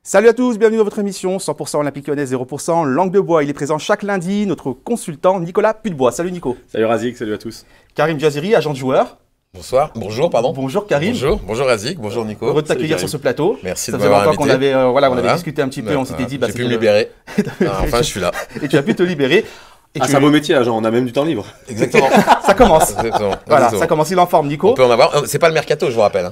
Salut à tous, bienvenue dans votre émission 100% Olympique Lyonnais, 0% Langue de Bois. Il est présent chaque lundi, notre consultant Nicolas Pudebois. Salut Nico. Salut Razik, salut à tous. Karim Jaziri, agent de joueur. Bonjour, pardon. Bonjour Karim. Bonjour Razik, bonjour Nico. Heureux de t'accueillir sur ce plateau. Merci de m'avoir invité. Ça faisait longtemps qu'on avait, on avait discuté un petit peu, on s'était dit... J'ai pu me libérer. Enfin, je suis là. Et tu as pu te libérer. C'est un beau métier, agent, on a même du temps libre. Exactement. Ça commence. Exactement. Voilà, ça commence, il est en forme Nico. On peut en avoir. C'est pas le mercato, je vous rappelle.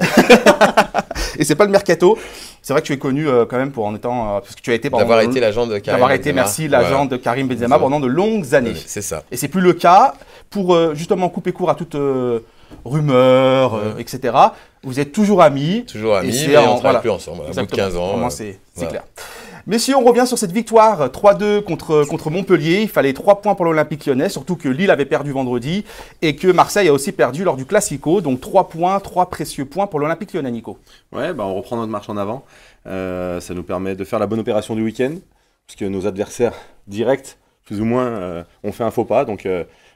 Et c'est pas le mercato. C'est vrai que tu es connu quand même pour en étant... parce que tu as été... D'avoir été l'agent de Karim Benzema. Merci, l'agent de Karim Benzema pendant de longues années. C'est ça. Et c'est plus le cas. Pour justement couper court à toute rumeur, etc. Vous êtes toujours amis. Toujours amis, mais on ne travaille plus ensemble. Au bout de 15 ans. Au moins, c'est clair. Messieurs, on revient sur cette victoire 3-2 contre Montpellier. Il fallait 3 points pour l'Olympique Lyonnais, surtout que Lille avait perdu vendredi et que Marseille a aussi perdu lors du Classico. Donc 3 points, 3 précieux points pour l'Olympique Lyonnais, Nico. Ouais, on reprend notre marche en avant. Ça nous permet de faire la bonne opération du week-end, puisque nos adversaires directs, plus ou moins, ont fait un faux pas. Donc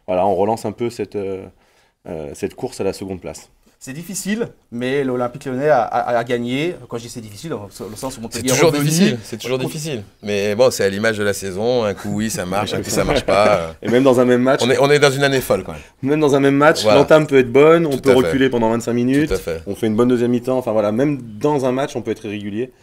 voilà, on relance un peu cette course à la seconde place. C'est difficile, mais l'Olympique Lyonnais a gagné. Quand je dis c'est difficile, dans le sens où Montpellier c'est toujours difficile. C'est toujours difficile. Mais bon, c'est à l'image de la saison. Un coup oui, ça marche, un coup ça marche pas. Et même dans un même match. On est dans une année folle quand même. Même dans un même match, l'entame peut être bonne, on peut reculer pendant 25 minutes. Tout à fait. On fait une bonne deuxième mi-temps. Enfin voilà, même dans un match, on peut être irrégulier.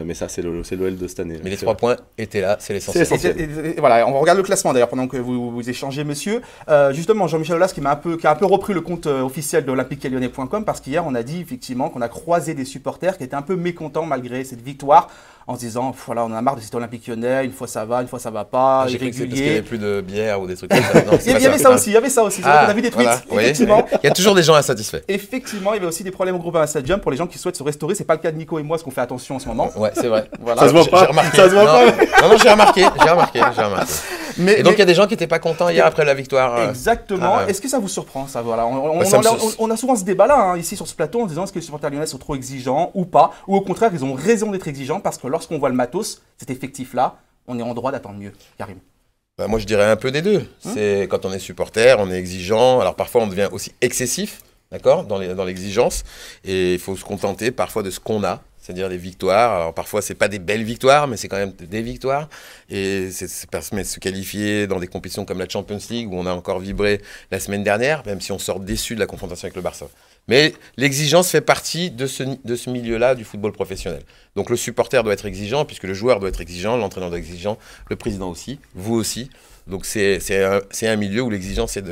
Mais ça, c'est l'OL de cette année. Mais les 3 points étaient là, c'est l'essentiel. Et voilà, on regarde le classement d'ailleurs pendant que vous échangez, monsieur. Justement, Jean-Michel Aulas qui a un peu repris le compte officiel de olympiquelyonnais.com parce qu'hier on a dit effectivement qu'on a croisé des supporters qui étaient un peu mécontents malgré cette victoire en se disant voilà, on en a marre de cet Olympique Lyonnais, une fois ça va va, j'ai cru que c'est parce qu'il irrégulier. n'y avait plus de bière ou des trucs comme ça. Non, il y avait ça aussi. C'est vrai qu'on a vu des tweets. Voilà. Effectivement. Il y a toujours des gens insatisfaits. Effectivement, il y avait aussi des problèmes au groupe Stadium pour les gens qui souhaitent se restaurer. C'est pas le cas de Nico et moi, parce qu'on fait attention en ce moment. Ouais, c'est vrai. Voilà. Ça se voit pas. Ça se voit pas. Non, j'ai remarqué. Et donc il y a des gens qui n'étaient pas contents hier après la victoire. Exactement. Est-ce que ça vous surprend ça, voilà. On a souvent ce débat-là ici sur ce plateau en disant est-ce que les supporters lyonnais sont trop exigeants ou pas, ou au contraire ils ont raison d'être exigeants parce que lorsqu'on voit le matos, cet effectif-là, on est en droit d'attendre mieux. Karim. Moi je dirais un peu des deux. C'est quand on est supporter, on est exigeant. Alors parfois on devient aussi excessif, d'accord, dans l'exigence. Et il faut se contenter parfois de ce qu'on a. C'est-à-dire les victoires. Alors parfois, c'est pas des belles victoires, mais c'est quand même des victoires. Et c'est permet de se qualifier dans des compétitions comme la Champions League, où on a encore vibré la semaine dernière, même si on sort déçu de la confrontation avec le Barça. Mais l'exigence fait partie de ce milieu-là du football professionnel. Donc le supporter doit être exigeant, puisque le joueur doit être exigeant, l'entraîneur doit être exigeant, le président aussi, vous aussi. Donc c'est un milieu où l'exigence est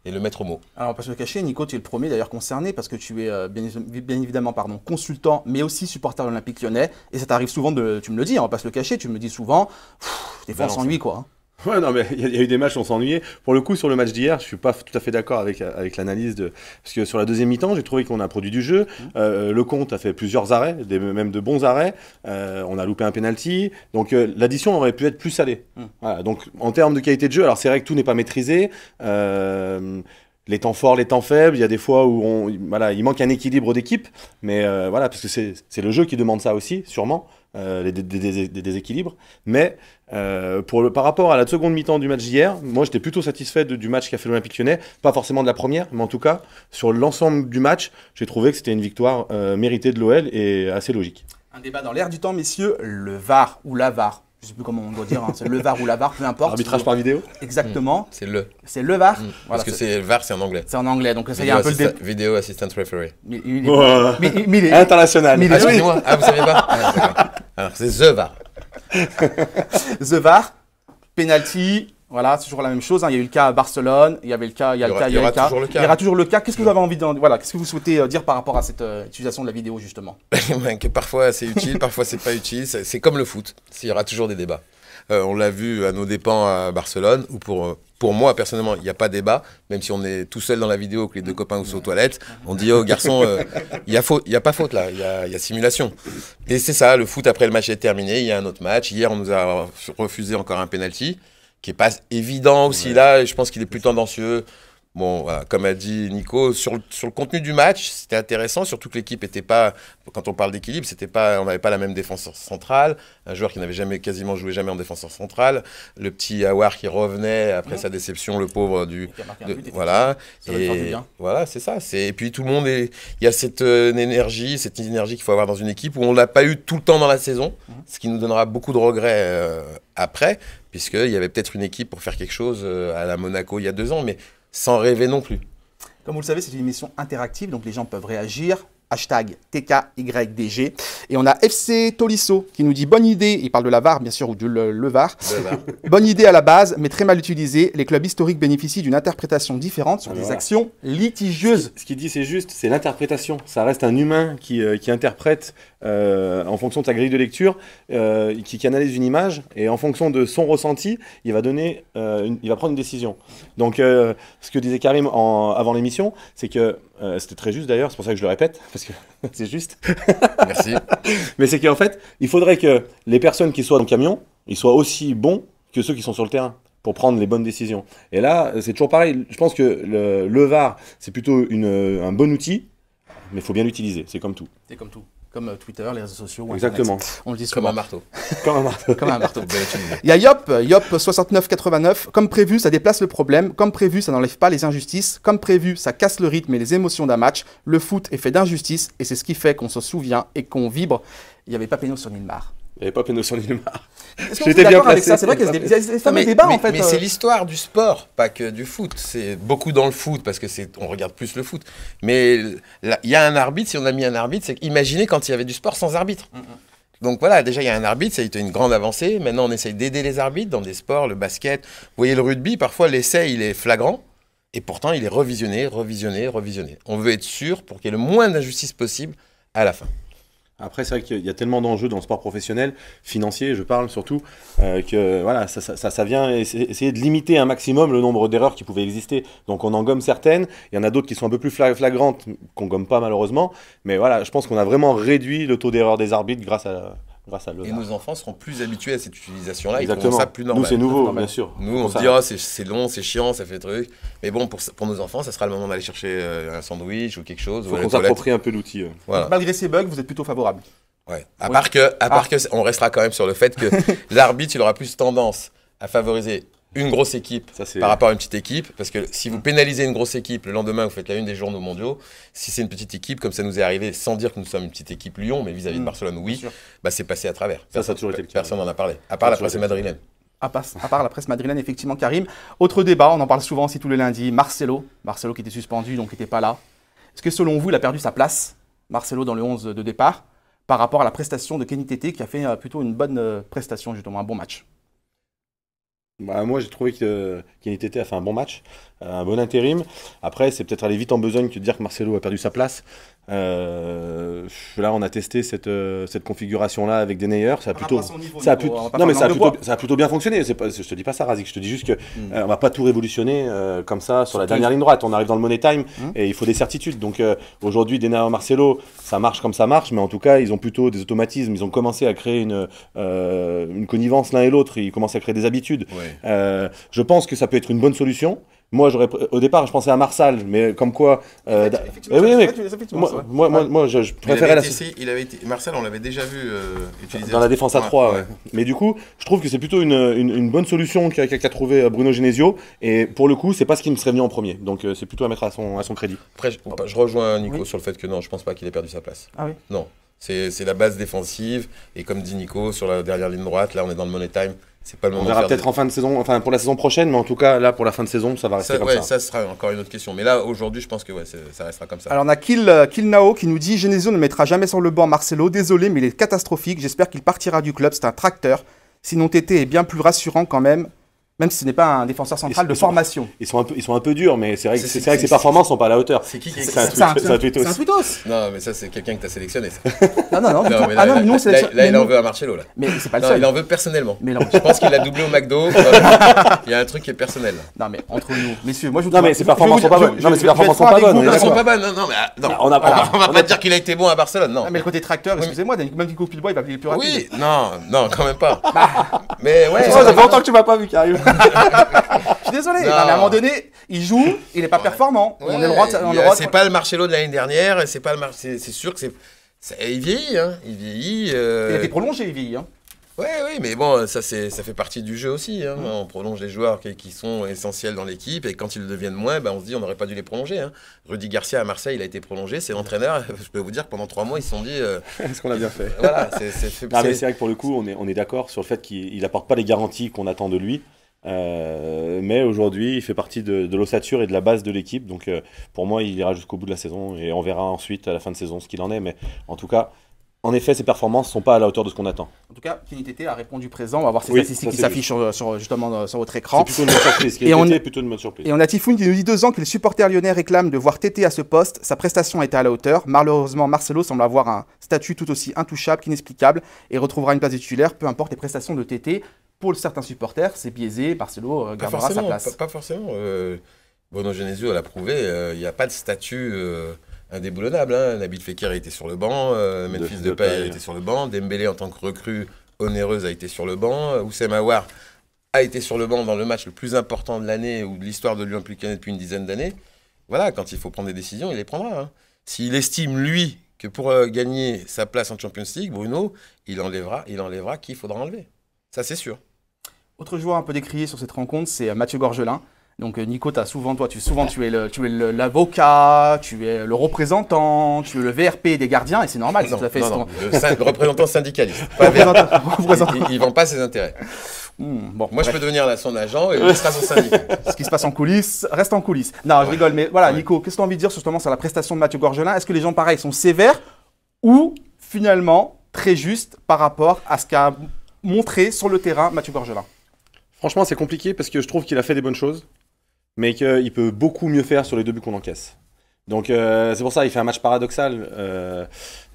le maître mot. Alors, on va pas se le cacher, Nico, tu es le premier d'ailleurs concerné parce que tu es bien évidemment consultant, mais aussi supporter de l'Olympique Lyonnais. Et ça t'arrive souvent tu me le dis, on va pas se le cacher, tu me le dis souvent, des fois on s'ennuie quoi. Ouais, non, mais il y a eu des matchs où on s'ennuyait. Pour le coup, sur le match d'hier, je suis pas tout à fait d'accord avec l'analyse parce que sur la deuxième mi-temps, j'ai trouvé qu'on a produit du jeu. Lecomte a fait plusieurs arrêts, même de bons arrêts. On a loupé un penalty. Donc l'addition aurait pu être plus salée. Voilà, donc en termes de qualité de jeu, alors c'est vrai que tout n'est pas maîtrisé. Les temps forts, les temps faibles, il y a des fois où il manque un équilibre d'équipe, mais voilà, parce que c'est le jeu qui demande ça aussi, sûrement, des déséquilibres. Mais par rapport à la seconde mi-temps du match d'hier, moi j'étais plutôt satisfait du match qu'a fait l'Olympique Lyonnais, pas forcément de la première, mais en tout cas, sur l'ensemble du match, j'ai trouvé que c'était une victoire méritée de l'OL et assez logique. Un débat dans l'air du temps, messieurs, le VAR ou la VAR. Je ne sais plus comment on doit dire, c'est le VAR ou la VAR, peu importe. Arbitrage par vidéo. Exactement. C'est le VAR. Voilà, parce que le VAR, c'est en anglais. C'est en anglais, donc ça y a un peu de... Video Assistant Referee. International. Excusez-moi, vous savez pas Alors, c'est The VAR. The VAR, penalty, voilà, c'est toujours la même chose. Il y a eu le cas à Barcelone, il y avait le cas, il y aura toujours le cas. Qu'est-ce que vous avez envie qu'est-ce que vous souhaitez dire par rapport à cette utilisation de la vidéo justement? Que parfois c'est utile, parfois c'est pas utile. C'est comme le foot. Il y aura toujours des débats. On l'a vu à nos dépens à Barcelone, où pour moi personnellement il n'y a pas débat, même si on est tout seul dans la vidéo que les deux copains sont aux toilettes, on dit oh garçon, il y a pas faute là, il y a simulation. Et c'est ça, le foot après le match est terminé, il y a un autre match. Hier on nous a refusé encore un penalty qui est pas évident aussi là. Je pense qu'il est plus tendancieux. Bon, voilà, comme a dit Nico, sur le contenu du match, c'était intéressant, surtout que l'équipe n'était pas, quand on parle d'équilibre, on n'avait pas la même défenseur centrale, un joueur qui n'avait quasiment joué jamais en défenseur central, le petit Aouar qui revenait après sa déception, le pauvre voilà, et voilà, c'est ça. Et puis tout le monde il y a cette énergie qu'il faut avoir dans une équipe où on l'a pas eu tout le temps dans la saison, ce qui nous donnera beaucoup de regrets après, puisqu'il y avait peut-être une équipe pour faire quelque chose à la Monaco il y a 2 ans, mais sans rêver non plus. Comme vous le savez, c'est une émission interactive, donc les gens peuvent réagir. Hashtag TKYDG. Et on a FC Tolisso qui nous dit bonne idée, il parle de la VAR bien sûr, ou du le VAR. Bonne idée à la base, mais très mal utilisée. Les clubs historiques bénéficient d'une interprétation différente sur des actions litigieuses. Ce qu'il dit, c'est juste, c'est l'interprétation. Ça reste un humain qui interprète en fonction de sa grille de lecture, qui analyse une image, et en fonction de son ressenti, il va prendre une décision. Donc, ce que disait Karim avant l'émission, c'est que c'était très juste d'ailleurs, c'est pour ça que je le répète, parce que c'est juste. Merci. Mais c'est qu'en fait, il faudrait que les personnes qui soient dans le camion, ils soient aussi bons que ceux qui sont sur le terrain pour prendre les bonnes décisions. Et là, c'est toujours pareil. Je pense que le VAR, c'est plutôt un bon outil, mais il faut bien l'utiliser. C'est comme tout. C'est comme tout. Comme Twitter, les réseaux sociaux. Exactement. On le dit souvent. Comme un marteau. Comme un marteau. Comme un marteau. Il y a Yop6989. Comme prévu, ça déplace le problème. Comme prévu, ça n'enlève pas les injustices. Comme prévu, ça casse le rythme et les émotions d'un match. Le foot est fait d'injustice et c'est ce qui fait qu'on se souvient et qu'on vibre. Il n'y avait pas Péno sur Nilmar. Il n'y avait pas Péno sur Nilmar. J'étais bien placé. C'est vrai qu'il y a des fameux débats en fait. Mais c'est l'histoire du sport, pas que du foot. C'est beaucoup dans le foot parce que on regarde plus le foot. Mais il y a un arbitre. Si on a mis un arbitre, c'est imaginez quand il y avait du sport sans arbitre. Donc voilà, déjà il y a un arbitre, ça a été une grande avancée. Maintenant on essaye d'aider les arbitres dans des sports, le basket. Vous voyez le rugby, parfois l'essai il est flagrant. Et pourtant il est revisionné. On veut être sûr pour qu'il y ait le moins d'injustice possible à la fin. Après, c'est vrai qu'il y a tellement d'enjeux dans le sport professionnel, financier, je parle surtout, que voilà, ça vient essayer de limiter un maximum le nombre d'erreurs qui pouvaient exister. Donc on en gomme certaines, il y en a d'autres qui sont un peu plus flagrantes, qu'on gomme pas malheureusement. Mais voilà, je pense qu'on a vraiment réduit le taux d'erreur des arbitres grâce à et nos enfants seront plus habitués à cette utilisation-là. Exactement. Ils trouveront ça plus normal. Nous, c'est nouveau, bien sûr. Nous, on se dit, oh, c'est long, c'est chiant, ça fait truc. Mais bon, pour nos enfants, ça sera le moment d'aller chercher un sandwich ou quelque chose. Il faut qu'on s'approprie un peu l'outil. Voilà. Malgré ces bugs, vous êtes plutôt favorable. Ouais. À part que, on restera quand même sur le fait que l'arbitre, il aura plus tendance à favoriser une grosse équipe par rapport à une petite équipe, parce que si vous pénalisez une grosse équipe, le lendemain vous faites la une des journaux mondiaux. Si c'est une petite équipe, comme ça nous est arrivé, sans dire que nous sommes une petite équipe Lyon, mais vis-à-vis de Barcelone, oui, bah c'est passé à travers. Ça a toujours été le cas. Personne n'en a parlé, à part la presse madrilène. À part la presse madrilène, effectivement, Karim. Autre débat, on en parle souvent aussi tous les lundis, Marcelo qui était suspendu, donc qui n'était pas là. Est-ce que selon vous, il a perdu sa place, Marcelo, dans le 11 de départ, par rapport à la prestation de Kenny Tété, qui a fait plutôt une bonne prestation, justement, un bon match? Bah, moi, j'ai trouvé que Kenny Tété a fait un bon match, un bon intérim. Après, c'est peut-être aller vite en besogne que de dire que Marcelo a perdu sa place. Là, on a testé cette configuration-là avec Denayer. Ça a plutôt bien fonctionné. Je te dis pas ça, Razik. Je te dis juste que on va pas tout révolutionner comme ça sur la dernière ligne droite. On arrive dans le money time et il faut des certitudes. Donc aujourd'hui, Denayer, Marcelo, ça marche comme ça marche, mais en tout cas, ils ont plutôt des automatismes. Ils ont commencé à créer une connivence l'un et l'autre. Ils commencent à créer des habitudes. Ouais. Je pense que ça peut être une bonne solution. Moi, au départ, je pensais à Marsal, mais comme quoi. Moi, je préférais Marsal, on l'avait déjà vu utiliser dans la défense à 3. Ouais. Mais du coup, je trouve que c'est plutôt une bonne solution qu'a trouvé Bruno Genesio. Et pour le coup, c'est pas ce qui me serait venu en premier. Donc, c'est plutôt à mettre à son crédit. Après, je rejoins Nico sur le fait que non, je pense pas qu'il ait perdu sa place. Ah oui. Non, c'est la base défensive. Et comme dit Nico, sur la dernière ligne droite, là, on est dans le money time. C'est pas le moment. On verra peut-être en fin de saison, enfin pour la saison prochaine, mais en tout cas là pour la fin de saison, ça va rester comme ça. Ça sera encore une autre question. Mais là aujourd'hui, je pense que ça restera comme ça. Alors on a Kill Nao qui nous dit Genesio ne mettra jamais sur le banc Marcelo. Désolé, mais il est catastrophique. J'espère qu'il partira du club. C'est un tracteur. Sinon Tété est bien plus rassurant quand même. Même si ce n'est pas un défenseur central de formation. Ils sont un peu durs, mais c'est vrai que ses performances sont pas à la hauteur. C'est qui C'est un tweetos. Non, mais ça, c'est quelqu'un que tu as sélectionné. Non. Là, il en veut à Marcelo. Là. Mais c'est pas le seul. Il en veut personnellement. Je pense qu'il a doublé au McDo. Il y a un truc qui est personnel. Non, mais entre nous, messieurs, moi je vous dis. Non, mais ses performances sont pas bonnes. Non, mais ses performances sont pas bonnes. Elles sont pas bonnes. Non, on va pas dire qu'il a été bon à Barcelone. Non. Mais le côté tracteur, excusez-moi, même Nico Pilbois, il va appeler le plus rapide. Oui, non, quand même pas. Mais ouais. Ça fait longtemps que tu m'as pas vu, Karim. Je suis désolé, Non. mais à un moment donné, il joue, il n'est pas performant. Ouais, On a le droit de... c'est pas le Marcelo de l'année dernière, et c'est pas le c'est sûr que il vieillit, hein. Il vieillit. Il a été prolongé, il vieillit. Hein. Oui, mais bon, ça fait partie du jeu aussi. Hein. On prolonge les joueurs qui sont essentiels dans l'équipe, et quand ils le deviennent moins, on se dit on n'aurait pas dû les prolonger. Hein. Rudy Garcia à Marseille, il a été prolongé, c'est l'entraîneur. Je peux vous dire que pendant 3 mois, ils se sont dit. Est-ce qu'on a bien fait? Voilà, C'est vrai que pour le coup, on est d'accord sur le fait qu'il n'apporte pas les garanties qu'on attend de lui. Mais aujourd'hui, il fait partie de l'ossature et de la base de l'équipe. Donc pour moi, il ira jusqu'au bout de la saison, et on verra ensuite à la fin de saison ce qu'il en est. Mais en tout cas, en effet, ses performances ne sont pas à la hauteur de ce qu'on attend. En tout cas, Kenny Tété a répondu présent. On va voir ses Oui, statistiques ça, qui s'affichent justement sur votre C'est écran. plutôt une bonne surprise. Et on- Plutôt une bonne surprise. Et on a Tifoun qui nous dit 2 ans que les supporters lyonnais réclament de voir Tété à ce poste. Sa prestation a été à la hauteur. Malheureusement, Marcelo semble avoir un statut tout aussi intouchable qu'inexplicable et retrouvera une place de titulaire, peu importe les prestations de Tété. Pour certains supporters, c'est biaisé. Marcelo gardera sa place. Pas forcément. Bruno Genesio l'a prouvé, il n'y a pas de statut indéboulonnable. Hein. Nabil Fekir a été sur le banc, Memphis Depay a été sur le banc, Dembélé en tant que recrue onéreuse a été sur le banc, Oussem Aouar a été sur le banc dans le match le plus important de l'année ou de l'histoire de l'Olympique Lyonnais depuis une dizaine d'années. Voilà, quand il faut prendre des décisions, il les prendra. Hein. S'il estime, lui, que pour gagner sa place en Champions League, Bruno, il enlèvera qui il faudra enlever. Ça, c'est sûr. Autre joueur un peu décrié sur cette rencontre, c'est Mathieu Gorgelin. Donc Nico, tu es l'avocat, tu es le représentant, tu es le VRP des gardiens, et c'est normal. Non, ça fait non, le représentant syndicaliste. Pas il vend pas ses intérêts. Bon, Moi, je peux devenir son agent et lui sera son syndicat. Ce qui se passe en coulisses reste en coulisses. Non, je rigole, mais voilà, Nico, qu'est-ce que tu as envie de dire justement sur la prestation de Mathieu Gorgelin? Est-ce que les gens, pareil, sont sévères ou finalement très justes par rapport à ce qu'a montré sur le terrain Mathieu Gorgelin? Franchement, c'est compliqué parce que je trouve qu'il a fait des bonnes choses, mais qu'il peut beaucoup mieux faire sur les 2 buts qu'on encaisse. Donc c'est pour ça, il fait un match paradoxal,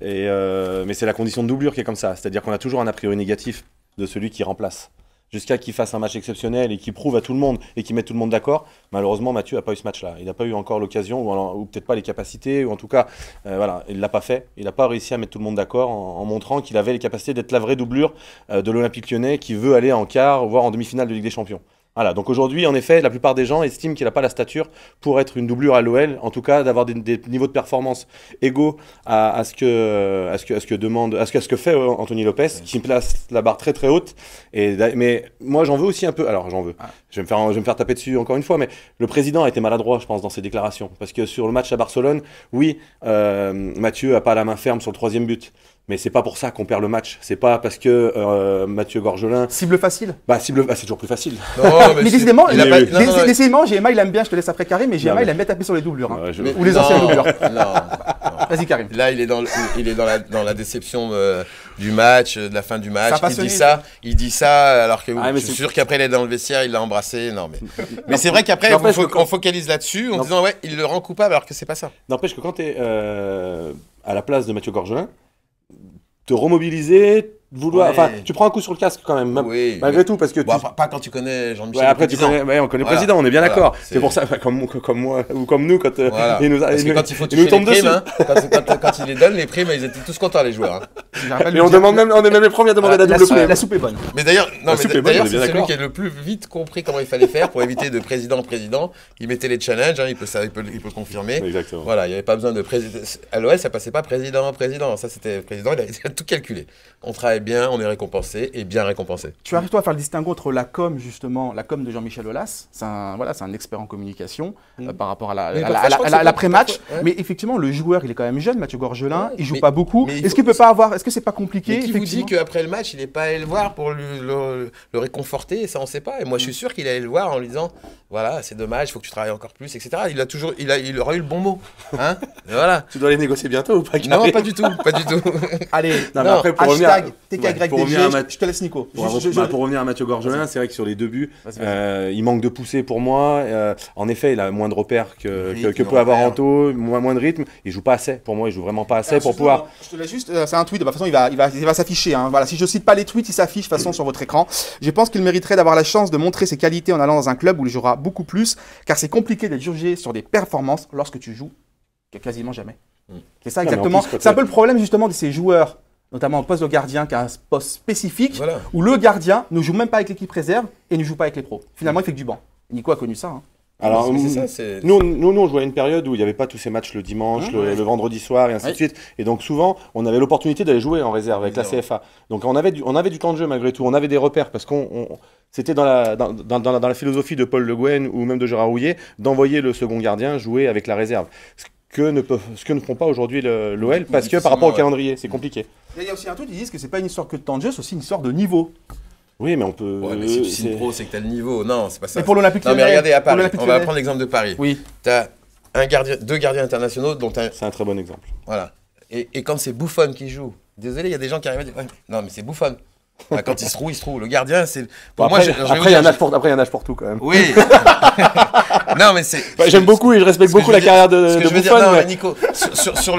mais c'est la condition de doublure qui est comme ça. C'est-à-dire qu'on a toujours un a priori négatif de celui qui remplace. Jusqu'à qu'il fasse un match exceptionnel et qu'il prouve à tout le monde et qu'il mette tout le monde d'accord. Malheureusement, Mathieu n'a pas eu ce match-là. Il n'a pas eu encore l'occasion, ou peut-être pas les capacités, ou en tout cas, voilà, il ne l'a pas fait. Il n'a pas réussi à mettre tout le monde d'accord en montrant qu'il avait les capacités d'être la vraie doublure de l'Olympique Lyonnais qui veut aller en quart, voire en demi-finale de Ligue des Champions. Voilà, donc aujourd'hui, en effet, la plupart des gens estiment qu'il n'a pas la stature pour être une doublure à l'OL, en tout cas d'avoir des niveaux de performance égaux à ce que fait Anthony Lopez, qui place la barre très très haute. Mais moi, j'en veux aussi un peu. Alors, j'en veux. Je vais me faire taper dessus encore une fois, mais le président a été maladroit, je pense, dans ses déclarations. Parce que sur le match à Barcelone, oui, Mathieu n'a pas la main ferme sur le 3e but. Mais c'est pas pour ça qu'on perd le match. C'est pas parce que Mathieu Gorgelin... Cible facile. C'est toujours plus facile. Non, Mais décidément, non, GMA il aime bien, je te laisse après Karim, mais GMA il aime bien taper sur les doublures. Hein. Ouais, Ou les anciennes doublures. Non. Vas-y Karim. Là, il est dans la déception du match, de la fin du match. Il dit ça, alors que je suis sûr qu'après il est dans le vestiaire, il l'a embrassé. Non, mais c'est vrai qu'après on focalise là-dessus en disant ouais, il le rend coupable alors que c'est pas ça. N'empêche que quand tu es à la place de Mathieu Gorgelin, te remobiliser, vouloir. Enfin, tu prends un coup sur le casque quand même, malgré tout, parce que. Bon, pas quand tu connais Jean-Michel. Après, on connaît le président, on est bien d'accord. C'est pour ça, comme moi ou comme nous, quand il nous quand il faut toucher les primes, hein, quand il les donne, les primes, ils étaient tous contents, les joueurs. Et on est même les premiers à demander la double prime. La soupe est bonne. Mais d'ailleurs, c'est celui qui a le plus vite compris comment il fallait faire pour éviter de président en président. Il mettait les challenges, il peut confirmer. Exactement. Voilà, il n'y avait pas besoin de président. À l'OL, ça passait pas président. Ça, c'était président, il a tout calculé. On travaille bien, on est récompensé et bien récompensé. Tu arrives toi à faire le distinguo entre la com justement, la com de Jean-Michel Aulas, c'est un expert en communication par rapport à l'après-match, mais effectivement le joueur il est quand même jeune, Mathieu Gorgelin, il joue pas beaucoup. Est-ce qu'il peut pas avoir, est-ce que c'est pas compliqué? Qui vous dit qu'après le match il n'est pas allé le voir pour le réconforter? Ça on sait pas. Et moi je suis sûr qu'il allait le voir en lui disant voilà c'est dommage, il faut que tu travailles encore plus, etc. Il aura eu le bon mot, hein. Voilà. Tu dois aller négocier bientôt ou pas? Non, pas du tout, pas du tout. Allez, après pour revenir. Je te laisse Nico. Pour revenir à Mathieu Gorgelin, c'est vrai que sur les 2 buts, il manque de poussée pour moi. En effet, il a moins de repères que peut avoir Anto, moins de rythme. Il joue pas assez. Pour moi, il joue vraiment pas assez pour pouvoir. Je te laisse juste. C'est un tweet. De toute façon, il va s'afficher. Hein. Voilà. Si je cite pas les tweets, il s'affiche de toute façon sur votre écran. Je pense qu'il mériterait d'avoir la chance de montrer ses qualités en allant dans un club où il jouera beaucoup plus, car c'est compliqué d'être jugé sur des performances lorsque tu joues quasiment jamais. C'est ça exactement. C'est un peu le problème justement de ces joueurs notamment un poste de gardien qui a un poste spécifique, Voilà. où le gardien ne joue même pas avec l'équipe réserve et ne joue pas avec les pros. Finalement, il fait que du banc. Nico a connu ça. Hein. Alors, Mais c'est ça, c'est... nous, on jouait à une période où il n'y avait pas tous ces matchs le dimanche, le vendredi soir et ainsi de suite. Et donc, souvent, on avait l'opportunité d'aller jouer en réserve avec la CFA. Donc, on avait du temps de jeu malgré tout. On avait des repères parce c'était dans la philosophie de Paul Le Guen ou même de Gérard Rouillet d'envoyer le second gardien jouer avec la réserve. Ce que ne font pas aujourd'hui l'OL parce que par rapport au calendrier, c'est compliqué. Il y a aussi un truc, ils disent que c'est pas une histoire que de temps de jeu, c'est aussi une histoire de niveau. Oui, mais on peut. Ouais, mais si tu signes pro, c'est que tu as le niveau. Non, c'est pas ça. Mais pour l'Olympique Non, mais Lyonnais, regardez, à pour Paris, l'Olympique on va Lyonnais. prendre l'exemple de Paris. Oui. Tu as deux gardiens internationaux dont un... C'est un très bon exemple. Voilà. Et quand c'est Buffon qui joue, désolé, il y a des gens qui arrivent à dire ouais, non, mais c'est Buffon. Bah, quand il se trouve, il se trouve. Le gardien, c'est. Bon, après, il y a un âge pour tout quand même. Oui. Non, mais c'est. J'aime beaucoup et je respecte beaucoup la carrière de Ce que je veux Buffon. dire, non, mais- mais Nico,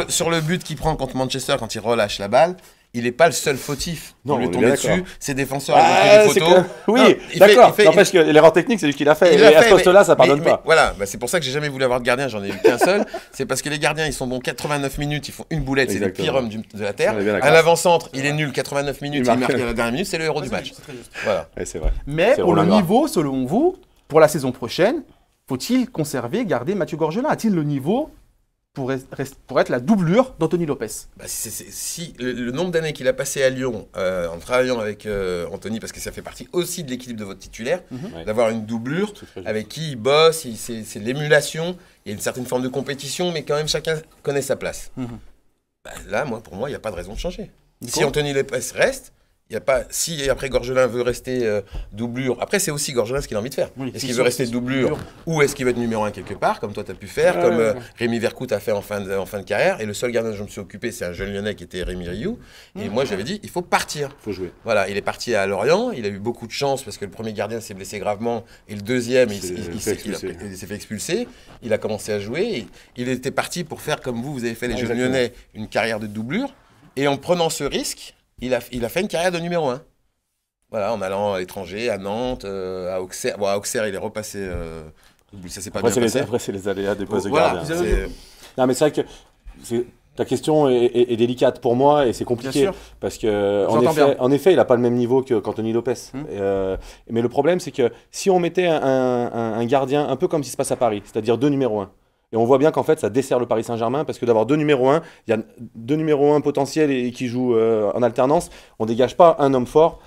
sur le but qu'il prend contre Manchester quand il relâche la balle, il n'est pas le seul fautif. Non, Il lui on est est tombé bien dessus, d'accord. ses défenseurs Ah, ils ont pris des c'est photos. que- Oui, Non, il d'accord. fait- N'empêche que l'erreur technique, c'est lui qui l'a fait. il Et l'a à fait, ce poste-là, ça mais- pardonne mais pas. Voilà, bah, c'est pour ça que j'ai jamais voulu avoir de gardien, j'en ai eu qu'un seul. C'est parce que les gardiens, ils sont bons 89 minutes, ils font une boulette, c'est le Exactement. pire homme de la Terre. On est bien d'accord. Un avant-centre, il est nul 89 minutes, Il il marque marque. à la dernière minute, c'est le héros du match. C'est très juste. Voilà. Ouais, c'est vrai. Mais C'est pour le Roland Gras. niveau, selon vous, pour la saison prochaine, faut-il conserver, garder Mathieu Gorgelin? A-t-il le niveau pour être la doublure d'Anthony Lopez? Bah, si le nombre d'années qu'il a passé à Lyon en travaillant avec Anthony, parce que ça fait partie aussi de l'équilibre de votre titulaire, Ouais. d'avoir une doublure C'est très juste. avec qui il bosse, c'est l'émulation, il y a une certaine forme de compétition, mais quand même chacun connaît sa place. Mhm. Bah, là, pour moi, il n'y a pas de raison de changer. Nico Si Anthony Lopez reste, il y a pas. Si après Gorgelin veut rester doublure, après c'est aussi Gorgelin ce qu'il a envie de faire. Oui, Est-ce c'est qu'il sûr, veut rester c'est doublure doublure. ou est-ce qu'il veut être numéro 1 quelque part, comme toi tu as pu faire, Ouais, comme ouais. Rémi Vercoute a fait en fin de carrière. Et le seul gardien dont je me suis occupé, c'est un jeune Lyonnais qui était Rémi Rioux. Et moi, j'avais dit, il faut partir. Faut jouer. Voilà, il est parti à Lorient, il a eu beaucoup de chance parce que le premier gardien s'est blessé gravement et le deuxième, il s'est fait expulser. Il a commencé à jouer. Et il était parti pour faire comme vous avez fait les jeunes Exactement. Lyonnais, une carrière de doublure. Et en prenant ce risque, il a fait une carrière de numéro 1. Voilà, en allant à l'étranger, à Nantes, à Auxerre. Bon, à Auxerre, il est repassé. Ça s'est pas Après, bien passé. c'est les aléas des postes de Voilà, gardien. c'est- Non, mais c'est vrai que ta question est délicate pour moi et c'est compliqué. Bien sûr. Parce que, J'entends bien. en effet, il n'a pas le même niveau qu'Anthony Lopez. Mais le problème, c'est que si on mettait un gardien un peu comme ce qui se passe à Paris, c'est-à-dire 2 numéros 1, et on voit bien qu'en fait, ça dessert le Paris Saint-Germain parce que d'avoir 2 numéros 1, il y a 2 numéros 1 potentiels et qui jouent en alternance. On ne dégage pas un homme fort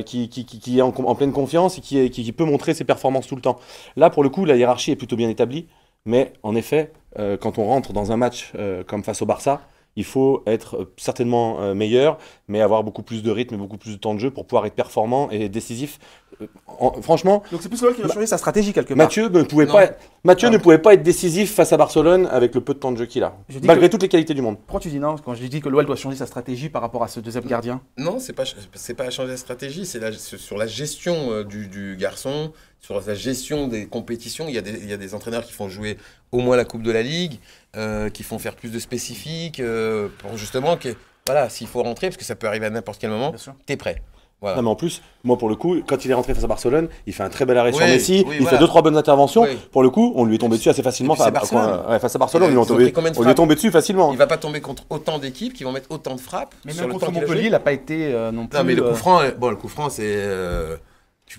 qui est en pleine confiance et qui peut montrer ses performances tout le temps. Là, pour le coup, la hiérarchie est plutôt bien établie. Mais en effet, quand on rentre dans un match comme face au Barça, il faut être certainement meilleur, mais avoir beaucoup plus de rythme et beaucoup plus de temps de jeu pour pouvoir être performant et décisif. Franchement, Donc c'est plus l'OL qui va changer sa stratégie quelque part. Mathieu ne pouvait Non. pas être décisif face à Barcelone avec le peu de temps de jeu qu'il a, Je dis malgré que- toutes les qualités du monde. Pourquoi tu dis non quand je dis que l'OL doit changer sa stratégie par rapport à ce deuxième gardien? Non, c'est pas à changer la stratégie, c'est sur la gestion du garçon, sur la gestion des compétitions. Il y a des entraîneurs qui font jouer au moins la Coupe de la Ligue, qui font faire plus de spécifiques, pour justement que, voilà, s'il faut rentrer, parce que ça peut arriver à n'importe quel moment, Bien sûr. t'es prêt. Voilà. Non, mais en plus, moi pour le coup, quand il est rentré face à Barcelone, il fait un très bel arrêt sur Oui, Messi, oui, il voilà. fait 2-3 bonnes interventions. Oui. Pour le coup, on lui est tombé dessus assez facilement. Et puis c'est Barcelone. Face à Barcelone, Ils ont pris combien de on lui est frappes tombé dessus facilement. Il va pas tomber contre autant d'équipes qui vont mettre autant de frappes. Mais sur même le contre temps qu'il a Montpellier, joué. il n'a pas été non plus. Non, mais le coup franc, c'est.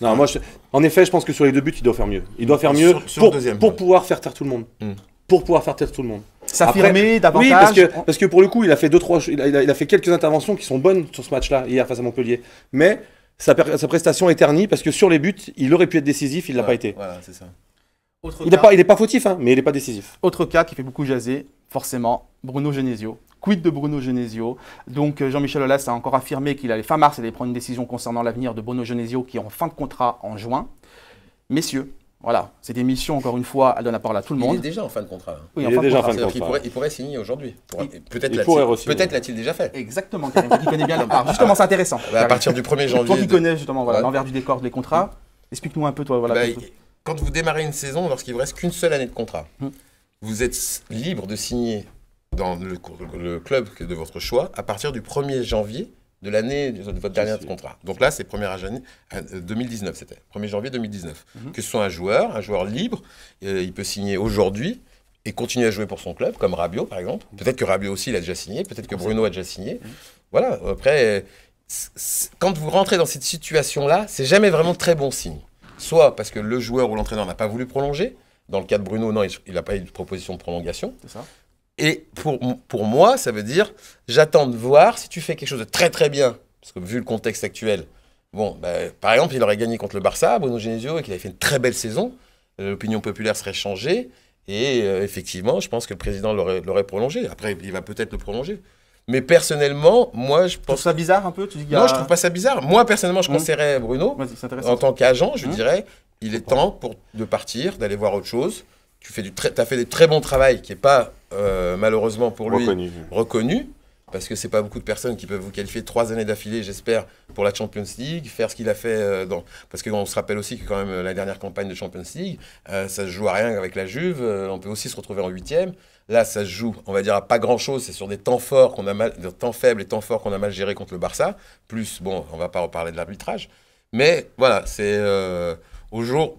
Non, moi, en effet, je pense que sur les 2 buts, il doit faire mieux. Il doit faire mieux Sur le deuxième. pour pouvoir faire taire tout le monde. Mm. Pour pouvoir faire taire tout le monde. s'affirmer davantage. Oui, parce que pour le coup, il a fait quelques interventions qui sont bonnes sur ce match-là, hier face à Montpellier. Mais sa prestation est ternie parce que sur les buts, il aurait pu être décisif, il ne l'a pas été. Voilà, c'est ça. Autre Il cas- n'est pas fautif, hein, mais il n'est pas décisif. Autre cas qui fait beaucoup jaser, forcément, Bruno Genesio. Quid de Bruno Genesio? Donc Jean-Michel Aulas a encore affirmé qu'il allait fin mars, il allait prendre une décision concernant l'avenir de Bruno Genesio qui est en fin de contrat en juin. Messieurs, voilà, cette émission, encore une fois, elle donne la parole à tout le Il est monde. déjà en fin de contrat. Oui, il en est fin de déjà en contrat. fin de C'est-à-dire qu'il contrat. il pourrait signer aujourd'hui. Peut-être Il pourrait re-signer. l'a-t-il déjà fait. Exactement, Karim, qui connaît bien le part. Justement, c'est intéressant. Bah, à partir du 1er janvier. Toi qui connais justement voilà, Ouais. l'envers du décor des contrats, explique-nous un peu, toi. Voilà, Bah, tout- quand vous démarrez une saison, lorsqu'il vous reste qu'une seule année de contrat, Hmm. vous êtes libre de signer dans le club de votre choix à partir du 1er janvier de l'année de votre dernier contrat. Donc là, c'est 1er janvier 2019, c'était 1er janvier 2019. Que ce soit un joueur libre, il peut signer aujourd'hui et continuer à jouer pour son club, comme Rabiot par exemple. Peut-être que Rabiot aussi, il a déjà signé, peut-être que Bruno a déjà signé. voilà, après, quand vous rentrez dans cette situation-là, c'est jamais vraiment très bon signe. Soit parce que le joueur ou l'entraîneur n'a pas voulu prolonger. Dans le cas de Bruno, non, il n'a pas eu de proposition de prolongation. C'est ça. Et pour moi, ça veut dire, j'attends de voir si tu fais quelque chose de très très bien, parce que vu le contexte actuel, bon, par exemple, il aurait gagné contre le Barça, Bruno Genesio, et qu'il avait fait une très belle saison, l'opinion populaire serait changée, et effectivement, je pense que le président l'aurait prolongé. Après, il va peut-être le prolonger. Mais personnellement, moi, je pense... Tu trouves ça bizarre un peu? Tu dis qu'il y a... Non, je trouve pas ça bizarre. Moi, personnellement, je conseillerais Bruno, Vas-y, c'est intéressant. en tant qu'agent, je dirais, il est temps de partir, d'aller voir autre chose. Tu as fait du très bon travail qui n'est pas, malheureusement pour lui, reconnu. Parce que c'est pas beaucoup de personnes qui peuvent vous qualifier 3 années d'affilée, j'espère, pour la Champions League, faire ce qu'il a fait parce qu'on se rappelle aussi que quand même la dernière campagne de Champions League, ça se joue à rien avec la Juve, on peut aussi se retrouver en 8e. Là, ça se joue, on va dire, à pas grand-chose, c'est sur des temps forts qu'on a des temps faibles et temps forts qu'on a mal gérés contre le Barça. Plus, bon, on va pas reparler de l'arbitrage. Mais voilà, c'est